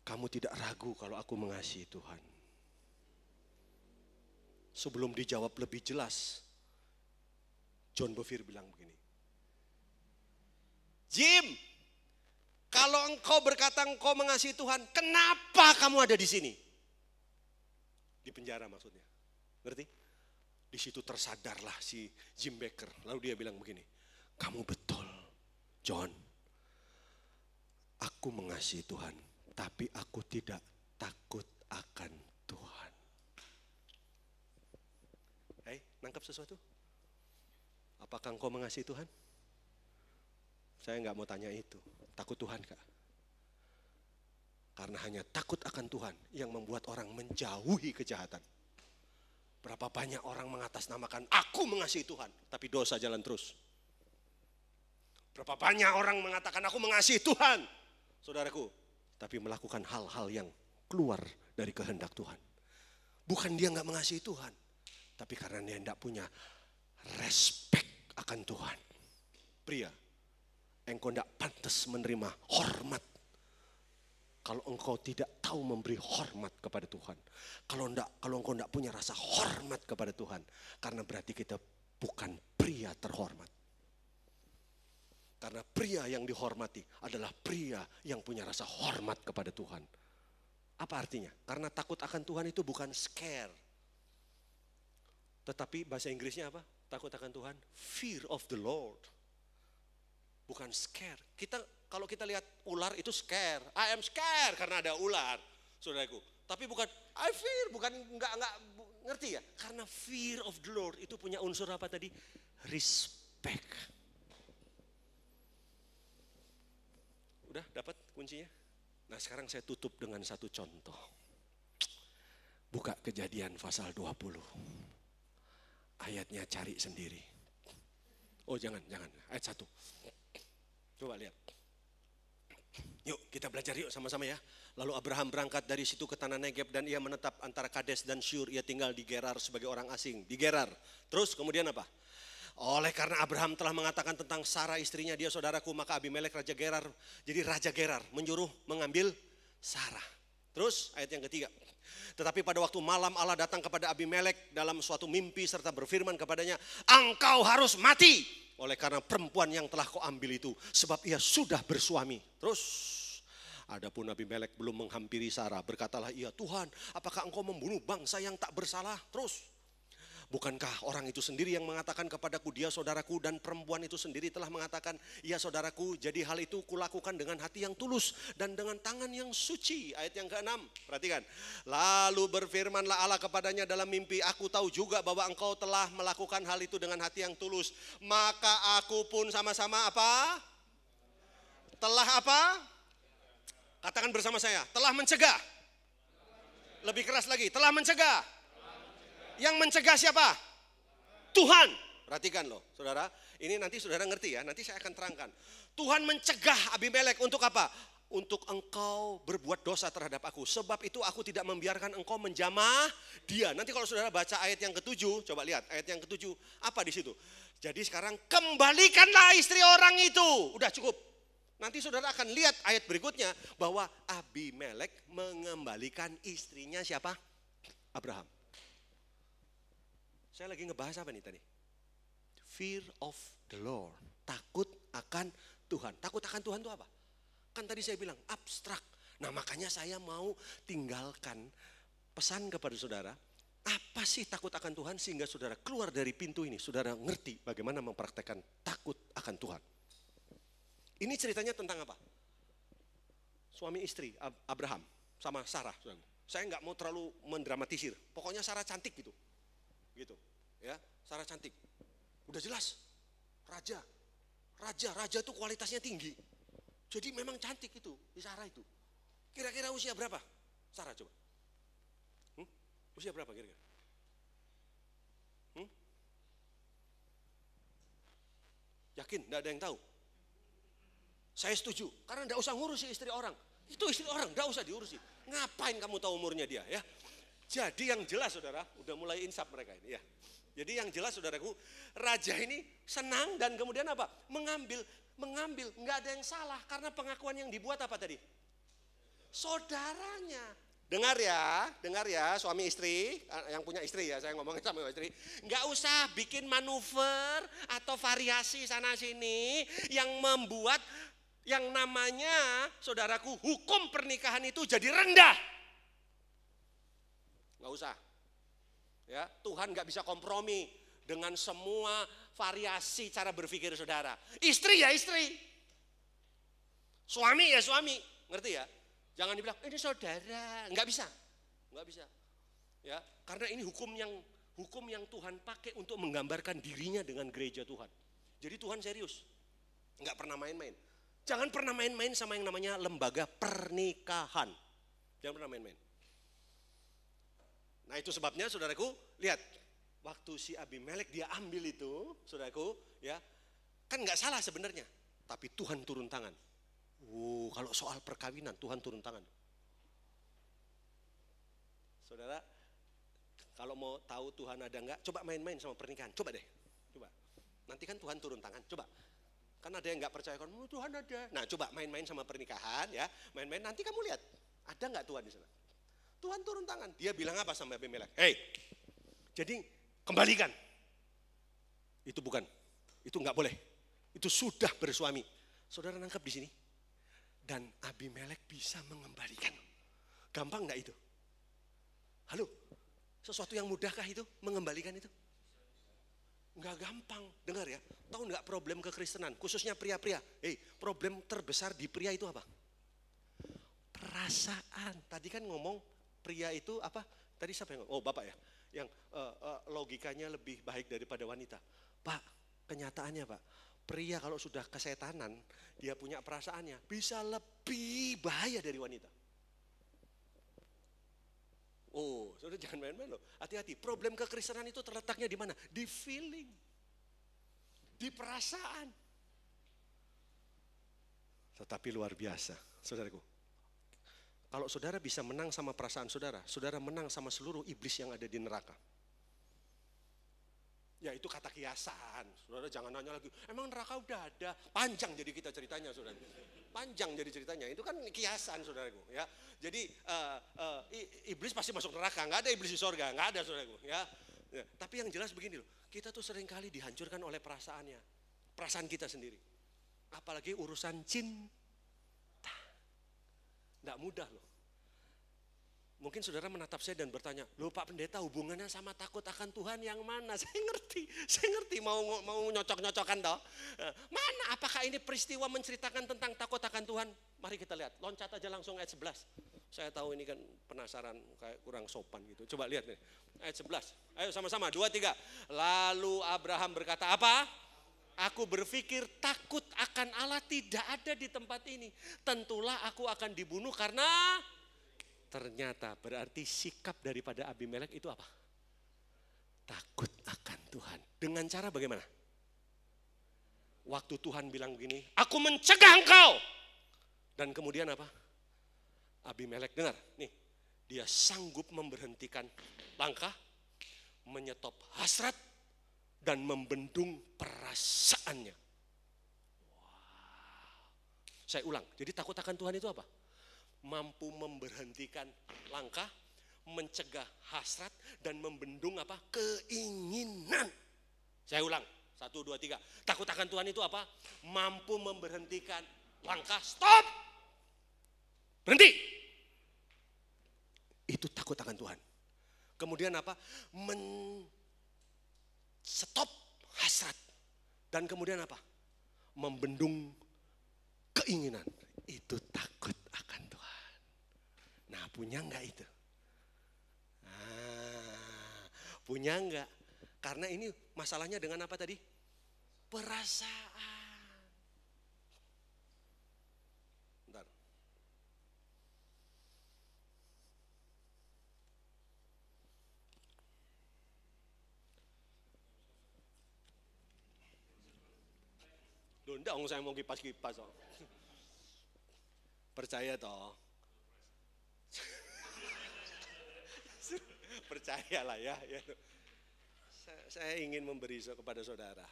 Kamu tidak ragu kalau aku mengasihi Tuhan. Sebelum dijawab lebih jelas, John Bevere bilang begini. Jim, kalau engkau berkata engkau mengasihi Tuhan, kenapa kamu ada di sini? Di penjara maksudnya. Ngerti? Di situ tersadarlah si Jim Bakker. Lalu dia bilang begini, kamu betul, John. Aku mengasihi Tuhan, tapi aku tidak takut akan Tuhan. Hei, nangkap sesuatu? Apakah engkau mengasihi Tuhan? Saya nggak mau tanya itu. Takut Tuhan kak? Karena hanya takut akan Tuhan yang membuat orang menjauhi kejahatan. Berapa banyak orang mengatasnamakan aku mengasihi Tuhan, tapi dosa jalan terus. Berapa banyak orang mengatakan aku mengasihi Tuhan, saudaraku, tapi melakukan hal-hal yang keluar dari kehendak Tuhan. Bukan dia nggak mengasihi Tuhan, tapi karena dia tidak punya respect akan Tuhan. Pria, engkau tidak pantas menerima hormat kalau engkau tidak tahu memberi hormat kepada Tuhan. Kalau engkau tidak punya rasa hormat kepada Tuhan, karena berarti kita bukan pria terhormat. Karena pria yang dihormati adalah pria yang punya rasa hormat kepada Tuhan. Apa artinya? Karena takut akan Tuhan itu bukan scare. Tetapi bahasa Inggrisnya apa? Takut akan Tuhan, fear of the Lord. Bukan scare. Kalau kita lihat ular itu scare. I am scared karena ada ular, saudaraku. Tapi bukan I fear, bukan enggak ngerti ya? Karena fear of the Lord itu punya unsur apa tadi? Respect. Udah dapat kuncinya? Nah sekarang saya tutup dengan satu contoh. Buka Kejadian pasal 20. Ayatnya cari sendiri. Oh jangan. Ayat 1. Coba lihat. Yuk kita belajar yuk sama-sama ya. Lalu Abraham berangkat dari situ ke tanah Negeb dan ia menetap antara Kades dan Syur. Ia tinggal di Gerar sebagai orang asing. Di Gerar. Terus kemudian apa? Oleh karena Abraham telah mengatakan tentang Sarah istrinya dia saudaraku, maka Abimelek Raja Gerar, jadi Raja Gerar menyuruh mengambil Sarah. Terus ayat yang ketiga. Tetapi pada waktu malam Allah datang kepada Abimelek dalam suatu mimpi serta berfirman kepadanya, engkau harus mati oleh karena perempuan yang telah kau ambil itu, sebab ia sudah bersuami. Terus adapun Abimelek belum menghampiri Sarah, berkatalah ia, Tuhan, apakah engkau membunuh bangsa yang tak bersalah? Terus bukankah orang itu sendiri yang mengatakan kepadaku, dia saudaraku, dan perempuan itu sendiri telah mengatakan, ya saudaraku, jadi hal itu kulakukan dengan hati yang tulus dan dengan tangan yang suci. Ayat yang ke-6, perhatikan. Lalu berfirmanlah Allah kepadanya dalam mimpi, aku tahu juga bahwa engkau telah melakukan hal itu dengan hati yang tulus. Maka aku pun sama-sama apa? Telah apa? Katakan bersama saya, telah mencegah. Lebih keras lagi, telah mencegah. Yang mencegah siapa? Tuhan. Perhatikan loh saudara, ini nanti saudara ngerti ya, nanti saya akan terangkan. Tuhan mencegah Abimelek untuk apa? Untuk engkau berbuat dosa terhadap aku. Sebab itu aku tidak membiarkan engkau menjamah dia. Nanti kalau saudara baca ayat yang ke-7, coba lihat ayat yang ke-7, apa di situ? Jadi sekarang kembalikanlah istri orang itu. Udah cukup. Nanti saudara akan lihat ayat berikutnya bahwa Abimelek mengembalikan istrinya siapa? Abraham. Saya lagi ngebahas apa nih tadi? Fear of the Lord. Takut akan Tuhan. Takut akan Tuhan itu apa? Kan tadi saya bilang abstrak. Nah makanya saya mau tinggalkan pesan kepada saudara. Apa sih takut akan Tuhan sehingga saudara keluar dari pintu ini. Saudara ngerti bagaimana mempraktekkan takut akan Tuhan. Ini ceritanya tentang apa? Suami istri Abraham sama Sarah. Saya nggak mau terlalu mendramatisir. Pokoknya Sarah cantik gitu. Gitu ya, Sarah cantik, udah jelas raja itu kualitasnya tinggi, jadi memang cantik itu di Sarah itu. Kira-kira usia berapa Sarah coba? Usia berapa kira-kira? Yakin? Nggak ada yang tahu? Saya setuju, karena nggak usah ngurusi istri orang. Itu istri orang, nggak usah diurusi. Ngapain kamu tahu umurnya dia ya? Jadi yang jelas saudara, udah mulai insaf mereka ini ya. Jadi yang jelas saudaraku, raja ini senang dan kemudian apa? Mengambil, nggak ada yang salah karena pengakuan yang dibuat apa tadi? Saudaranya. Dengar ya suami istri, yang punya istri ya, saya ngomongin sama istri. Nggak usah bikin manuver atau variasi sana sini yang membuat yang namanya saudaraku hukum pernikahan itu jadi rendah. Nggak usah. Ya, Tuhan nggak bisa kompromi dengan semua variasi cara berpikir saudara. Istri ya istri. Suami ya suami, ngerti ya? Jangan dibilang ini saudara, nggak bisa. Ya, karena ini hukum yang Tuhan pakai untuk menggambarkan dirinya dengan gereja Tuhan. Jadi Tuhan serius, nggak pernah main-main. Jangan pernah main-main sama yang namanya lembaga pernikahan. Jangan pernah main-main. Nah itu sebabnya saudaraku, lihat. Waktu si Abimelek dia ambil itu, saudaraku, ya kan nggak salah sebenarnya. Tapi Tuhan turun tangan. Kalau soal perkawinan Tuhan turun tangan. Saudara, kalau mau tahu Tuhan ada nggak, coba main-main sama pernikahan. Coba deh, coba. Nanti kan Tuhan turun tangan, coba. Kan ada yang nggak percaya kan, Tuhan ada. Nah coba main-main sama pernikahan ya, main-main nanti kamu lihat, ada nggak Tuhan di sana? Tuhan turun tangan. Dia bilang apa sama Abimelek? Jadi kembalikan. Itu bukan, itu nggak boleh. Itu sudah bersuami. Saudara nangkap di sini. Dan Abimelek bisa mengembalikan. Gampang nggak itu? Halo, sesuatu yang mudahkah itu mengembalikan itu? Nggak gampang, dengar ya. Tahu nggak problem kekristenan, khususnya pria-pria. Problem terbesar di pria itu apa? Perasaan. Tadi kan ngomong pria itu apa? Tadi siapa yang ngomong? Oh bapak ya. Yang logikanya lebih baik daripada wanita. Pak, kenyataannya Pak, pria kalau sudah kesetanan, dia punya perasaannya, bisa lebih bahaya dari wanita. Saudara jangan main-main loh, hati-hati. Problem kekristenan itu terletaknya di mana? Di feeling, di perasaan. Tetapi luar biasa, saudaraku. Kalau saudara bisa menang sama perasaan saudara, saudara menang sama seluruh iblis yang ada di neraka. Ya itu kata kiasan, saudara jangan nanya lagi, emang neraka udah ada? Panjang jadi kita ceritanya saudara. Panjang jadi ceritanya, itu kan kiasan saudaraku ya. Jadi iblis pasti masuk neraka, nggak ada iblis di sorga, nggak ada saudaraku ya. Tapi yang jelas begini loh, kita tuh seringkali dihancurkan oleh perasaannya, perasaan kita sendiri. Apalagi urusan cinta, nggak mudah loh. Mungkin saudara menatap saya dan bertanya, loh Pak Pendeta hubungannya sama takut akan Tuhan yang mana? Saya ngerti mau nyocok-nyocokan toh. Mana apakah ini peristiwa menceritakan tentang takut akan Tuhan? Mari kita lihat, loncat aja langsung ayat 11. Saya tahu ini kan penasaran, kayak kurang sopan gitu. Coba lihat nih, ayat 11. Ayo sama-sama, 2, 3. Lalu Abraham berkata apa? Aku berpikir takut akan Allah tidak ada di tempat ini. Tentulah aku akan dibunuh karena... Ternyata berarti sikap daripada Abimelek itu apa? Takut akan Tuhan. Dengan cara bagaimana? Waktu Tuhan bilang begini, aku mencegah engkau. Dan kemudian apa? Abimelek dengar, nih, dia sanggup memberhentikan langkah, menyetop hasrat, dan membendung perasaannya. Saya ulang, jadi takut akan Tuhan itu apa? Mampu memberhentikan langkah, mencegah hasrat, dan membendung apa? Keinginan. Saya ulang, 1, 2, 3. Takut akan Tuhan itu apa? Mampu memberhentikan langkah, stop, berhenti. Itu takut akan Tuhan. Kemudian apa? Stop hasrat. Dan kemudian apa? Membendung keinginan. Itu takut akan Tuhan. Nah punya enggak itu? Punya enggak? Karena ini masalahnya dengan apa tadi? Perasaan. Bentar. Loh enggak, saya mau kipas-kipas. Percaya toh? Percayalah ya. Saya ingin memberi kepada saudara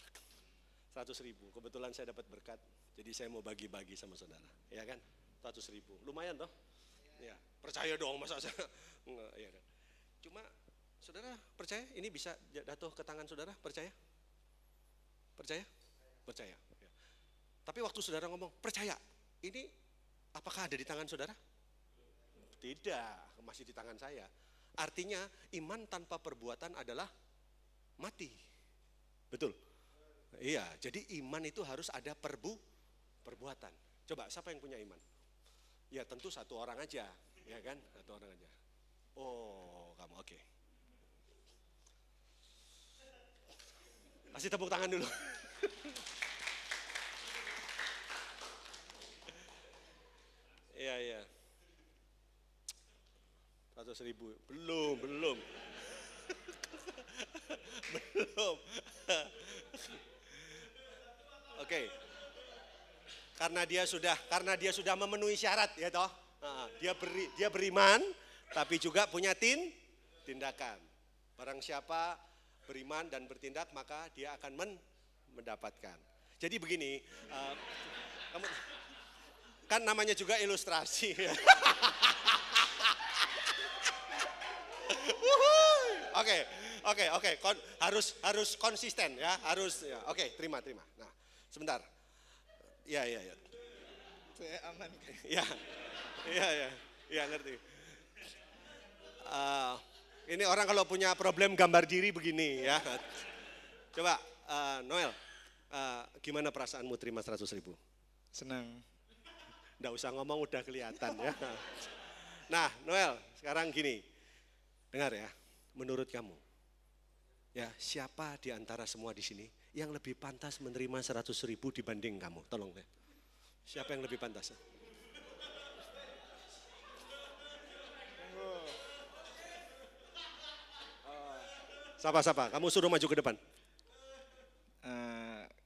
100.000. Kebetulan saya dapat berkat, jadi saya mau bagi-bagi sama saudara, ya kan? 100.000, lumayan toh? Ya, percaya dong masa saya enggak, ya kan? Cuma saudara percaya ini bisa jatuh ke tangan saudara? Percaya? Percaya? Percaya. Ya. Tapi waktu saudara ngomong percaya, ini apakah ada di tangan saudara? Tidak, masih di tangan saya. Artinya iman tanpa perbuatan adalah mati. Betul? Iya, jadi iman itu harus ada perbuatan. Coba, siapa yang punya iman? Ya tentu satu orang aja, ya kan? Satu orang aja. Oh, kamu oke. Kasih tepuk tangan dulu. Iya, iya. 100.000, belum. Belum. Oke. Karena dia sudah memenuhi syarat ya toh. Dia beriman tapi juga punya tindakan. Barang siapa beriman dan bertindak maka dia akan mendapatkan. Jadi begini, kamu kan namanya juga ilustrasi. Oke. Harus konsisten ya, harus ya. Oke, terima. Nah, sebentar. Ya. Saya aman. Ya, ngerti. Ini orang kalau punya problem gambar diri begini ya. Coba Noel, gimana perasaanmu terima 100.000? Senang. Nggak usah ngomong udah kelihatan ya. Nah Noel, sekarang gini, dengar ya, menurut kamu, ya siapa di antara semua di sini yang lebih pantas menerima 100.000 dibanding kamu? Tolong ya. Siapa yang lebih pantas? Siapa? Kamu suruh maju ke depan.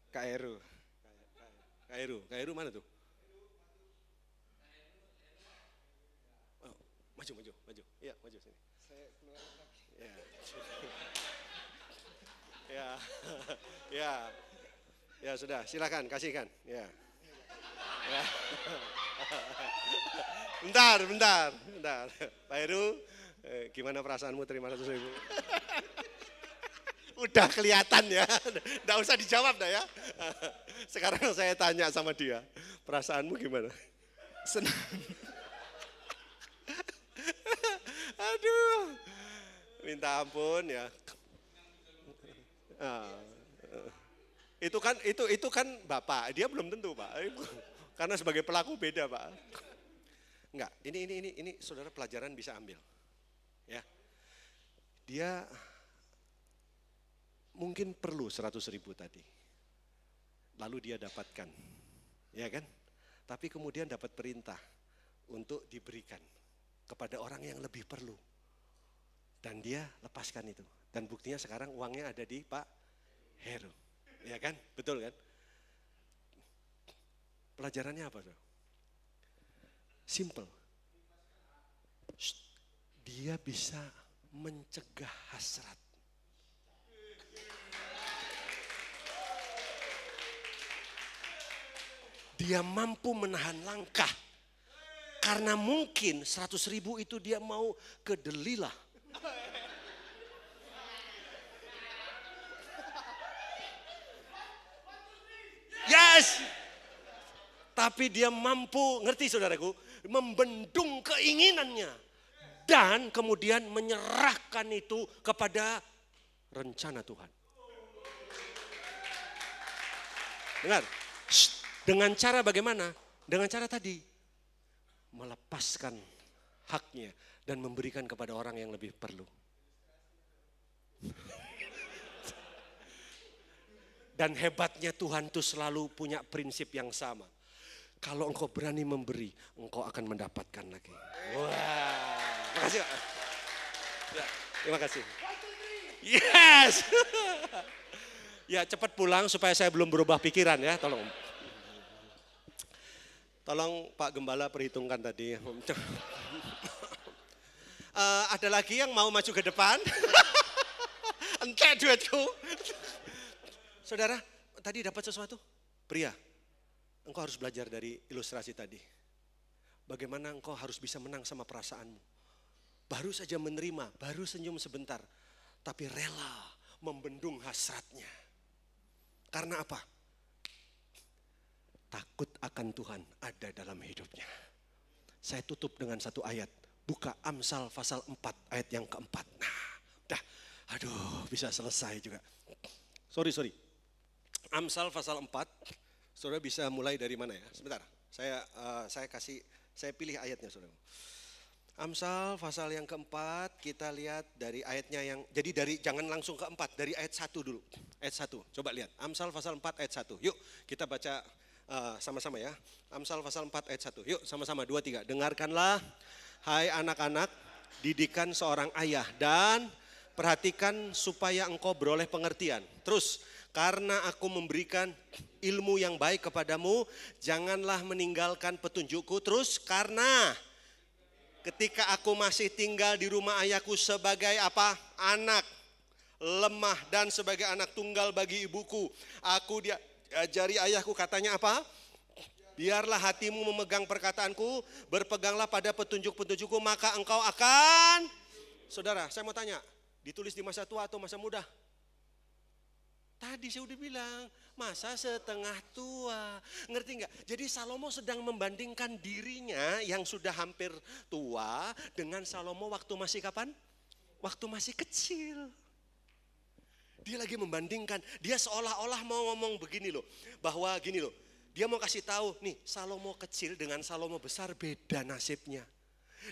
Kak Heru. Kak Heru mana tuh? Oh, maju. Iya, maju sini. Saya keluar lagi. Ya sudah, silakan kasihkan. Ya. Bentar. Pak Heru, gimana perasaanmu terima 100.000? Udah kelihatan ya, nggak usah dijawab dah ya. Sekarang saya tanya sama dia, perasaanmu gimana? Senang. Aduh, minta ampun ya. Itu kan Bapak, dia belum tentu Pak. Karena sebagai pelaku beda Pak. Enggak, ini saudara pelajaran bisa ambil. Ya. Dia mungkin perlu 100.000 tadi. Lalu dia dapatkan. Ya kan? Tapi kemudian dapat perintah untuk diberikan kepada orang yang lebih perlu. Dan dia lepaskan itu. Dan buktinya sekarang uangnya ada di Pak Heru. Ya kan? Betul kan? Pelajarannya apa tuh? Simple. Dia bisa mencegah hasrat. Dia mampu menahan langkah. Karena mungkin 100.000 itu dia mau ke Delilah. Yes. Tapi dia mampu, ngerti saudaraku, membendung keinginannya. Dan kemudian menyerahkan itu kepada rencana Tuhan. Dengar. Dengan cara bagaimana? Dengan cara tadi. Melepaskan haknya dan memberikan kepada orang yang lebih perlu. Dan hebatnya Tuhan itu selalu punya prinsip yang sama. Kalau engkau berani memberi, engkau akan mendapatkan lagi. Wah, makasih Pak. Ya, terima kasih. Yes. Ya cepat pulang supaya saya belum berubah pikiran ya, tolong. Tolong Pak Gembala perhitungkan tadi. Ada lagi yang mau maju ke depan? Entek duetku. Saudara, tadi dapat sesuatu? Pria, engkau harus belajar dari ilustrasi tadi. Bagaimana engkau harus bisa menang sama perasaanmu. Baru saja menerima, baru senyum sebentar. Tapi rela membendung hasratnya. Karena apa? Takut akan Tuhan ada dalam hidupnya. Saya tutup dengan satu ayat. Buka Amsal pasal 4 ayat yang keempat. Nah, udah. Aduh, bisa selesai juga. Sorry. Amsal pasal 4. Saudara bisa mulai dari mana ya? Sebentar. Saya pilih ayatnya, saudara. Amsal pasal yang keempat, kita lihat dari ayatnya jangan langsung keempat, dari ayat 1 dulu. Ayat 1, coba lihat. Amsal pasal 4 ayat 1. Yuk kita baca sama-sama ya. Amsal pasal 4 ayat 1. Yuk sama-sama 2, 3. Dengarkanlah hai anak-anak, didikan seorang ayah dan perhatikan supaya engkau beroleh pengertian. Terus, karena aku memberikan ilmu yang baik kepadamu, janganlah meninggalkan petunjukku. Terus, karena ketika aku masih tinggal di rumah ayahku sebagai apa? Anak lemah dan sebagai anak tunggal bagi ibuku, aku diajari ayahku, katanya apa? Biarlah hatimu memegang perkataanku, berpeganglah pada petunjuk-petunjukku, maka engkau akan. Saudara, saya mau tanya, ditulis di masa tua atau masa muda? Tadi saya udah bilang, masa setengah tua. Ngerti nggak? Jadi Salomo sedang membandingkan dirinya yang sudah hampir tua dengan Salomo waktu masih kapan? Waktu masih kecil. Dia lagi membandingkan, dia seolah-olah mau ngomong begini loh, bahwa gini loh, dia mau kasih tahu nih, Salomo kecil dengan Salomo besar beda nasibnya.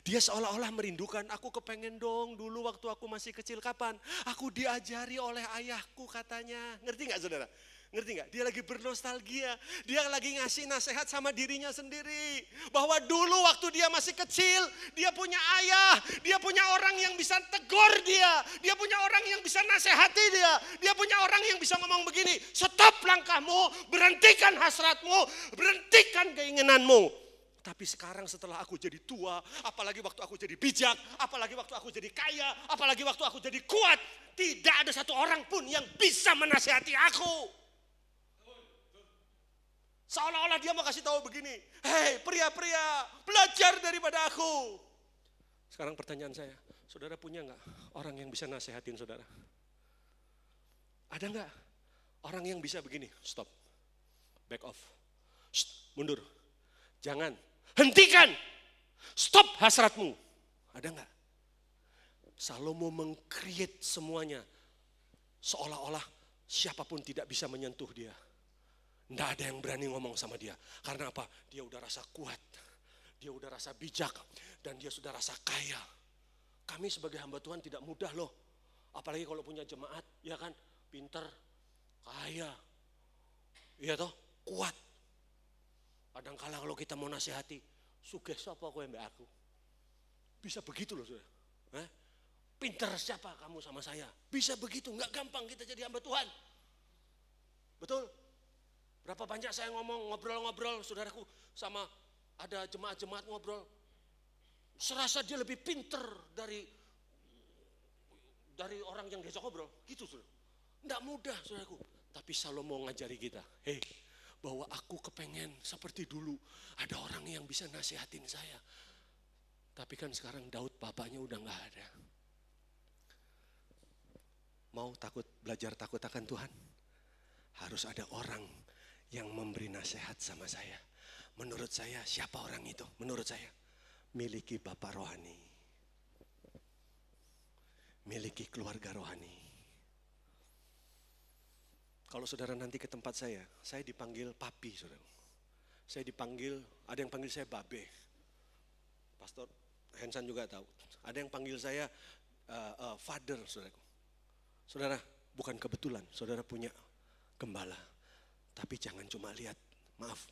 Dia seolah-olah merindukan, aku kepengen dong dulu waktu aku masih kecil. Kapan? Aku diajari oleh ayahku katanya. Ngerti gak saudara? Ngerti gak? Dia lagi bernostalgia. Dia lagi ngasih nasihat sama dirinya sendiri. Bahwa dulu waktu dia masih kecil, dia punya ayah. Dia punya orang yang bisa tegur dia. Dia punya orang yang bisa nasihati dia. Dia punya orang yang bisa ngomong begini, stop langkahmu, berhentikan hasratmu, berhentikan keinginanmu. Tapi sekarang setelah aku jadi tua, apalagi waktu aku jadi bijak, apalagi waktu aku jadi kaya, apalagi waktu aku jadi kuat, tidak ada satu orang pun yang bisa menasihati aku. Seolah-olah dia mau kasih tahu begini, hei pria-pria, belajar daripada aku. Sekarang pertanyaan saya, saudara punya nggak orang yang bisa nasihatin saudara? Ada nggak orang yang bisa begini, stop, back off, mundur, jangan. Hentikan, stop hasratmu. Ada enggak? Salomo meng-create semuanya. Seolah-olah siapapun tidak bisa menyentuh dia. Enggak ada yang berani ngomong sama dia. Karena apa? Dia udah rasa kuat. Dia udah rasa bijak. Dan dia sudah rasa kaya. Kami sebagai hamba Tuhan tidak mudah loh. Apalagi kalau punya jemaat, ya kan? Pinter, kaya. Iya toh? Kuat. Kadang-kala kalau kita mau nasihati, sugih sapa kowe mbak aku. Bisa begitu loh saudara. Pinter siapa kamu sama saya. Bisa begitu, enggak gampang kita jadi hamba Tuhan. Betul? Berapa banyak saya ngobrol-ngobrol saudaraku sama ada jemaat-jemaat ngobrol. Serasa dia lebih pinter dari orang yang diajak ngobrol. Gitu saudara. Enggak mudah saudaraku. Tapi Salomo ngajari kita, hei, bahwa aku kepengen seperti dulu ada orang yang bisa nasihatin saya. Tapi kan sekarang Daud bapaknya udah gak ada. Mau belajar takut akan Tuhan? Harus ada orang yang memberi nasihat sama saya. Menurut saya siapa orang itu? Menurut saya miliki bapak rohani. Miliki keluarga rohani. Kalau saudara nanti ke tempat saya dipanggil papi saudara. Saya dipanggil, ada yang panggil saya babe. Pastor Hensan juga tahu. Ada yang panggil saya father saudaraku. Saudara, bukan kebetulan saudara punya gembala. Tapi jangan cuma lihat, maaf,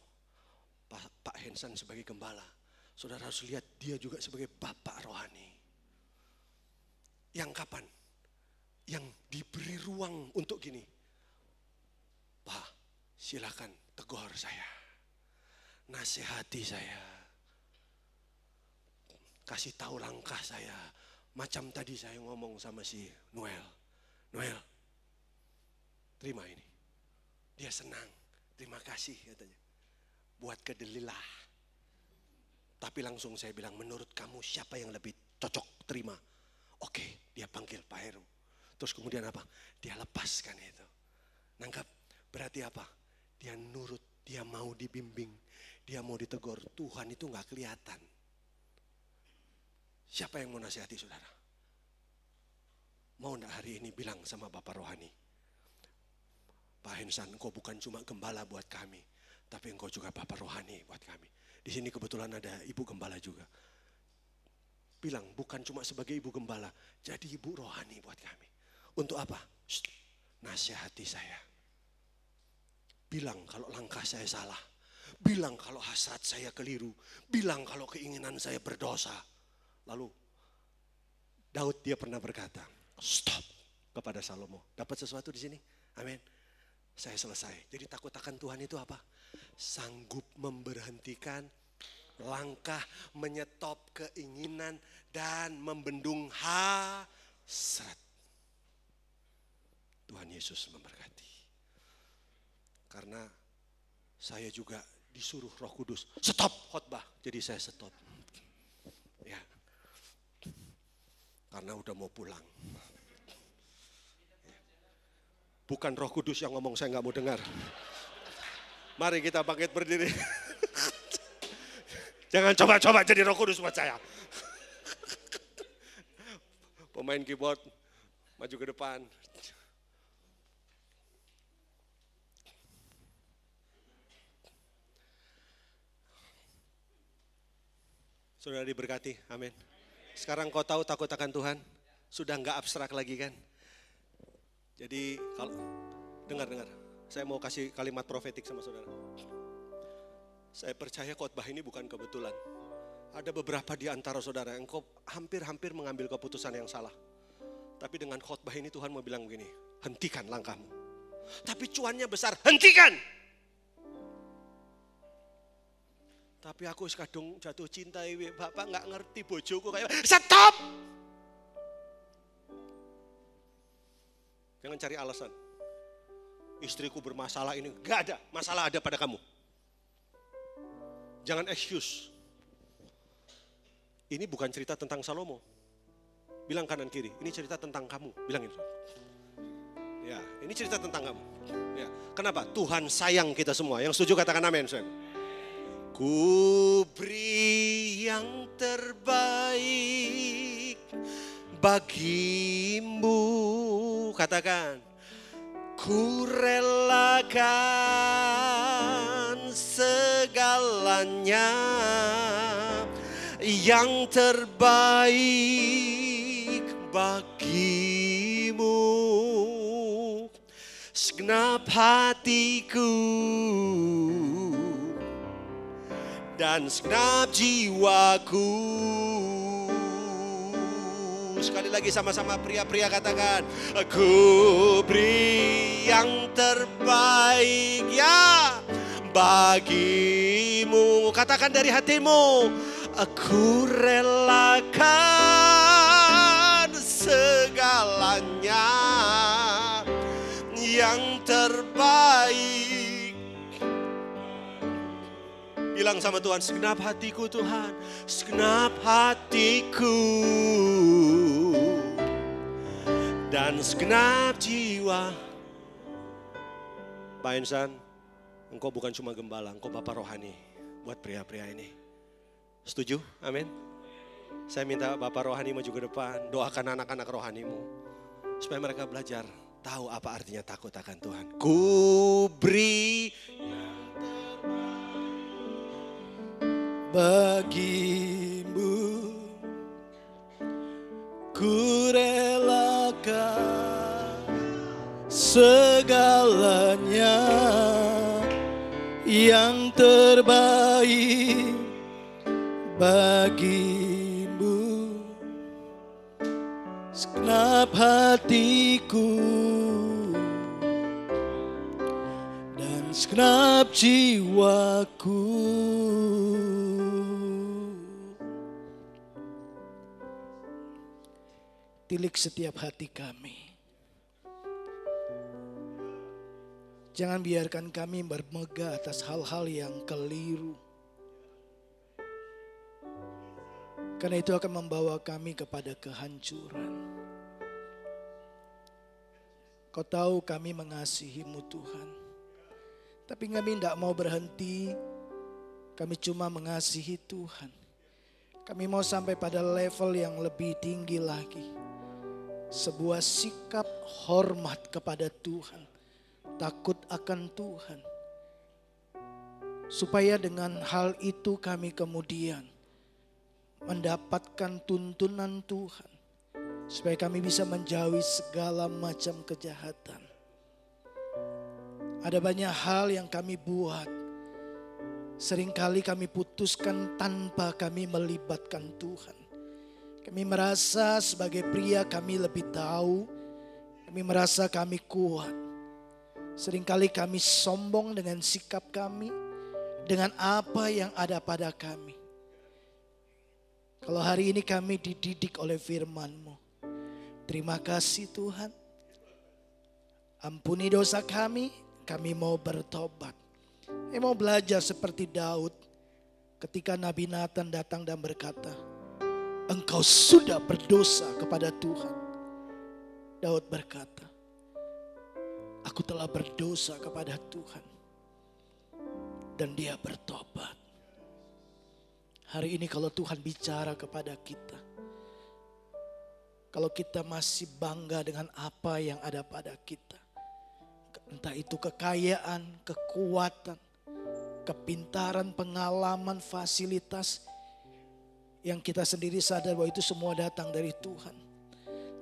Pak Hensan sebagai gembala. Saudara harus lihat dia juga sebagai bapak rohani. Yang kapan? Yang diberi ruang untuk gini. Pak, silakan tegur saya, nasihati saya, kasih tahu langkah saya. Macam tadi saya ngomong sama si Noel, terima ini. Dia senang, terima kasih katanya. Buat kedelilah. Tapi langsung saya bilang, menurut kamu siapa yang lebih cocok terima? Oke, dia panggil Pak Heru. Terus kemudian apa? Dia lepaskan itu. Nangkap? Berarti apa? Dia nurut, dia mau dibimbing, dia mau ditegur. Tuhan itu gak kelihatan. Siapa yang mau nasihati saudara? Mau gak hari ini bilang sama Bapak Rohani, Pak Hensan, engkau bukan cuma gembala buat kami. tapi Engkau juga Bapa rohani buat kami. Di sini kebetulan ada Ibu Gembala juga. Bilang bukan cuma sebagai Ibu Gembala, jadi Ibu rohani buat kami. Untuk apa? Nasihati saya. Bilang kalau langkah saya salah. Bilang kalau hasrat saya keliru. Bilang kalau keinginan saya berdosa. Lalu Daud dia pernah berkata, stop kepada Salomo. Dapat sesuatu di sini? Amin. Saya selesai. Jadi takut akan Tuhan itu apa? Sanggup memberhentikan langkah, menyetop keinginan dan membendung hasrat. Tuhan Yesus memberkati. Karena saya juga disuruh Roh Kudus, stop khotbah. Jadi saya stop. Ya. Karena udah mau pulang. Bukan Roh Kudus yang ngomong, saya nggak mau dengar. Mari kita bangkit berdiri. Jangan coba-coba jadi Roh Kudus buat saya. Pemain keyboard, maju ke depan. Saudara diberkati, amin. Sekarang kau tahu takut akan Tuhan, sudah enggak abstrak lagi kan? Jadi kalau dengar, saya mau kasih kalimat profetik sama saudara. Saya percaya khotbah ini bukan kebetulan. Ada beberapa di antara saudara yang kau hampir-hampir mengambil keputusan yang salah. Tapi dengan khotbah ini Tuhan mau bilang begini, hentikan langkahmu. Tapi cuannya besar, hentikan! Tapi aku kadung jatuh cinta, Bapak nggak ngerti bojoku kayak stop. Jangan cari alasan. Istriku bermasalah ini, nggak ada, masalah ada pada kamu. Jangan excuse. Ini bukan cerita tentang Salomo. Bilang kanan kiri, ini cerita tentang kamu. Bilangin. Ya, ini cerita tentang kamu. Ya, kenapa? Tuhan sayang kita semua. Yang setuju katakan amin. Ku beri yang terbaik bagimu, katakan. Ku relakan segalanya yang terbaik bagimu, segenap hatiku dan segenap jiwaku. Sekali lagi sama-sama pria-pria katakan, aku beri yang terbaik ya bagimu. Katakan dari hatimu, aku relakan segalanya yang terbaik. Bilang sama Tuhan, segenap hatiku Tuhan, segenap hatiku dan segenap jiwa. Pak Ensan, engkau bukan cuma gembala, engkau Bapak rohani buat pria-pria ini. Setuju? Amin. Saya minta Bapak rohani maju ke depan, doakan anak-anak rohanimu supaya mereka belajar tahu apa artinya takut akan Tuhan. Ku beri bagimu, ku relakan segalanya yang terbaik bagimu, segenap hatiku dan segenap jiwaku. Tilik setiap hati kami. Jangan biarkan kami bermegah atas hal-hal yang keliru. Karena itu akan membawa kami kepada kehancuran. Kau tahu kami mengasihi-Mu Tuhan. Tapi kami tidak mau berhenti. Kami cuma mengasihi Tuhan. Kami mau sampai pada level yang lebih tinggi lagi. Sebuah sikap hormat kepada Tuhan. Takut akan Tuhan. supaya dengan hal itu kami kemudian mendapatkan tuntunan Tuhan, supaya kami bisa menjauhi segala macam kejahatan. Ada banyak hal yang kami buat, seringkali kami putuskan tanpa kami melibatkan Tuhan. Kami merasa sebagai pria kami lebih tahu, kami merasa kami kuat. Seringkali kami sombong dengan sikap kami, dengan apa yang ada pada kami. Kalau hari ini kami dididik oleh firman-Mu, terima kasih Tuhan. Ampuni dosa kami mau bertobat. Kami mau belajar seperti Daud ketika Nabi Nathan datang dan berkata, engkau sudah berdosa kepada Tuhan. Daud berkata, aku telah berdosa kepada Tuhan. Dan dia bertobat. Hari ini kalau Tuhan bicara kepada kita, kalau kita masih bangga dengan apa yang ada pada kita, entah itu kekayaan, kekuatan, kepintaran, pengalaman, fasilitas, yang kita sendiri sadar bahwa itu semua datang dari Tuhan.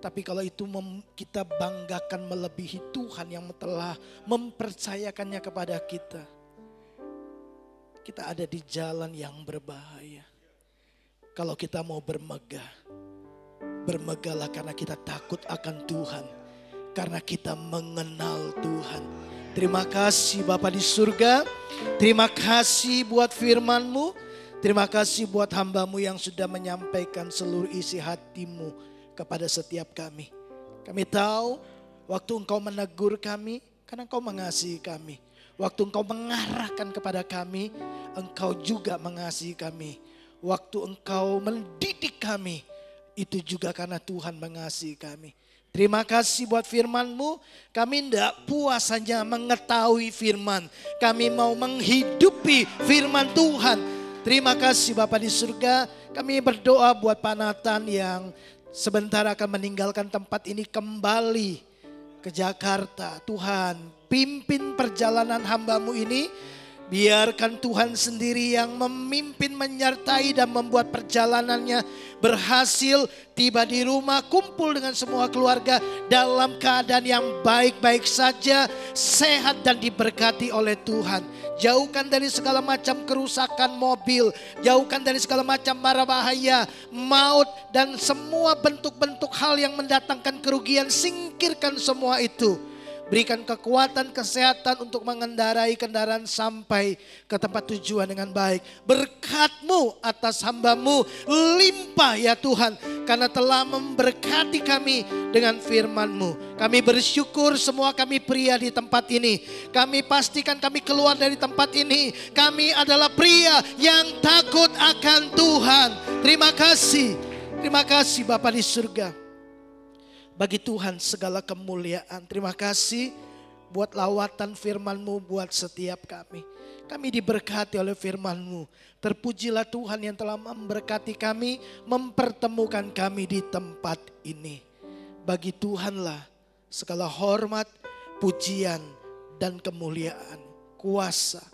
Tapi kalau itu kita banggakan melebihi Tuhan yang telah mempercayakannya kepada kita, kita ada di jalan yang berbahaya. Kalau kita mau bermegah, bermegahlah karena kita takut akan Tuhan, karena kita mengenal Tuhan. Terima kasih Bapa di surga, terima kasih buat firman-Mu. Terima kasih buat hamba-Mu yang sudah menyampaikan seluruh isi hati-Mu kepada setiap kami. Kami tahu waktu Engkau menegur kami, karena Engkau mengasihi kami. Waktu Engkau mengarahkan kepada kami, Engkau juga mengasihi kami. Waktu Engkau mendidik kami, itu juga karena Tuhan mengasihi kami. Terima kasih buat firman-Mu. Kami tidak puas hanya mengetahui firman. Kami mau menghidupi firman Tuhan. Terima kasih Bapa di surga. Kami berdoa buat Pak Nathan yang sebentar akan meninggalkan tempat ini kembali ke Jakarta. Tuhan, pimpin perjalanan hamba-Mu ini. Biarkan Tuhan sendiri yang memimpin, menyertai dan membuat perjalanannya berhasil. Tiba di rumah, kumpul dengan semua keluarga dalam keadaan yang baik-baik saja, sehat dan diberkati oleh Tuhan. Jauhkan dari segala macam kerusakan mobil, jauhkan dari segala macam mara bahaya, maut dan semua bentuk-bentuk hal yang mendatangkan kerugian. Singkirkan semua itu. Berikan kekuatan, kesehatan untuk mengendarai kendaraan sampai ke tempat tujuan dengan baik. Berkat-Mu atas hamba-Mu limpah ya Tuhan, karena telah memberkati kami dengan firman-Mu. Kami bersyukur semua kami pria di tempat ini. Kami pastikan kami keluar dari tempat ini, kami adalah pria yang takut akan Tuhan. Terima kasih Bapa di surga. Bagi Tuhan segala kemuliaan. Terima kasih buat lawatan firman-Mu buat setiap kami. Kami diberkati oleh firman-Mu. Terpujilah Tuhan yang telah memberkati kami, mempertemukan kami di tempat ini. Bagi Tuhanlah segala hormat, pujian, dan kemuliaan, kuasa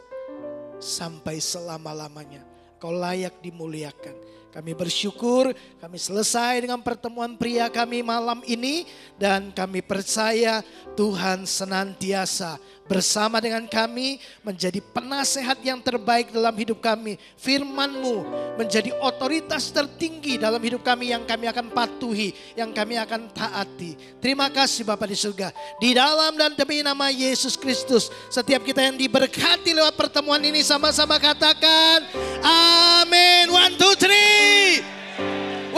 sampai selama-lamanya. Kau layak dimuliakan. Kami bersyukur, kami selesai dengan pertemuan pria kami malam ini. Dan kami percaya Tuhan senantiasa bersama dengan kami, menjadi penasehat yang terbaik dalam hidup kami. Firman-Mu menjadi otoritas tertinggi dalam hidup kami yang kami akan patuhi, yang kami akan taati. Terima kasih Bapa di surga. Di dalam dan demi nama Yesus Kristus, setiap kita yang diberkati lewat pertemuan ini sama-sama katakan amin. 1, 2, 3.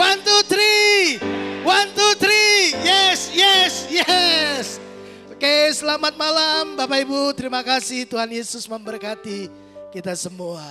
1, 2, 3. 1, 2, 3. Yes, yes, yes. Oke, selamat malam Bapak Ibu. Terima kasih, Tuhan Yesus memberkati kita semua.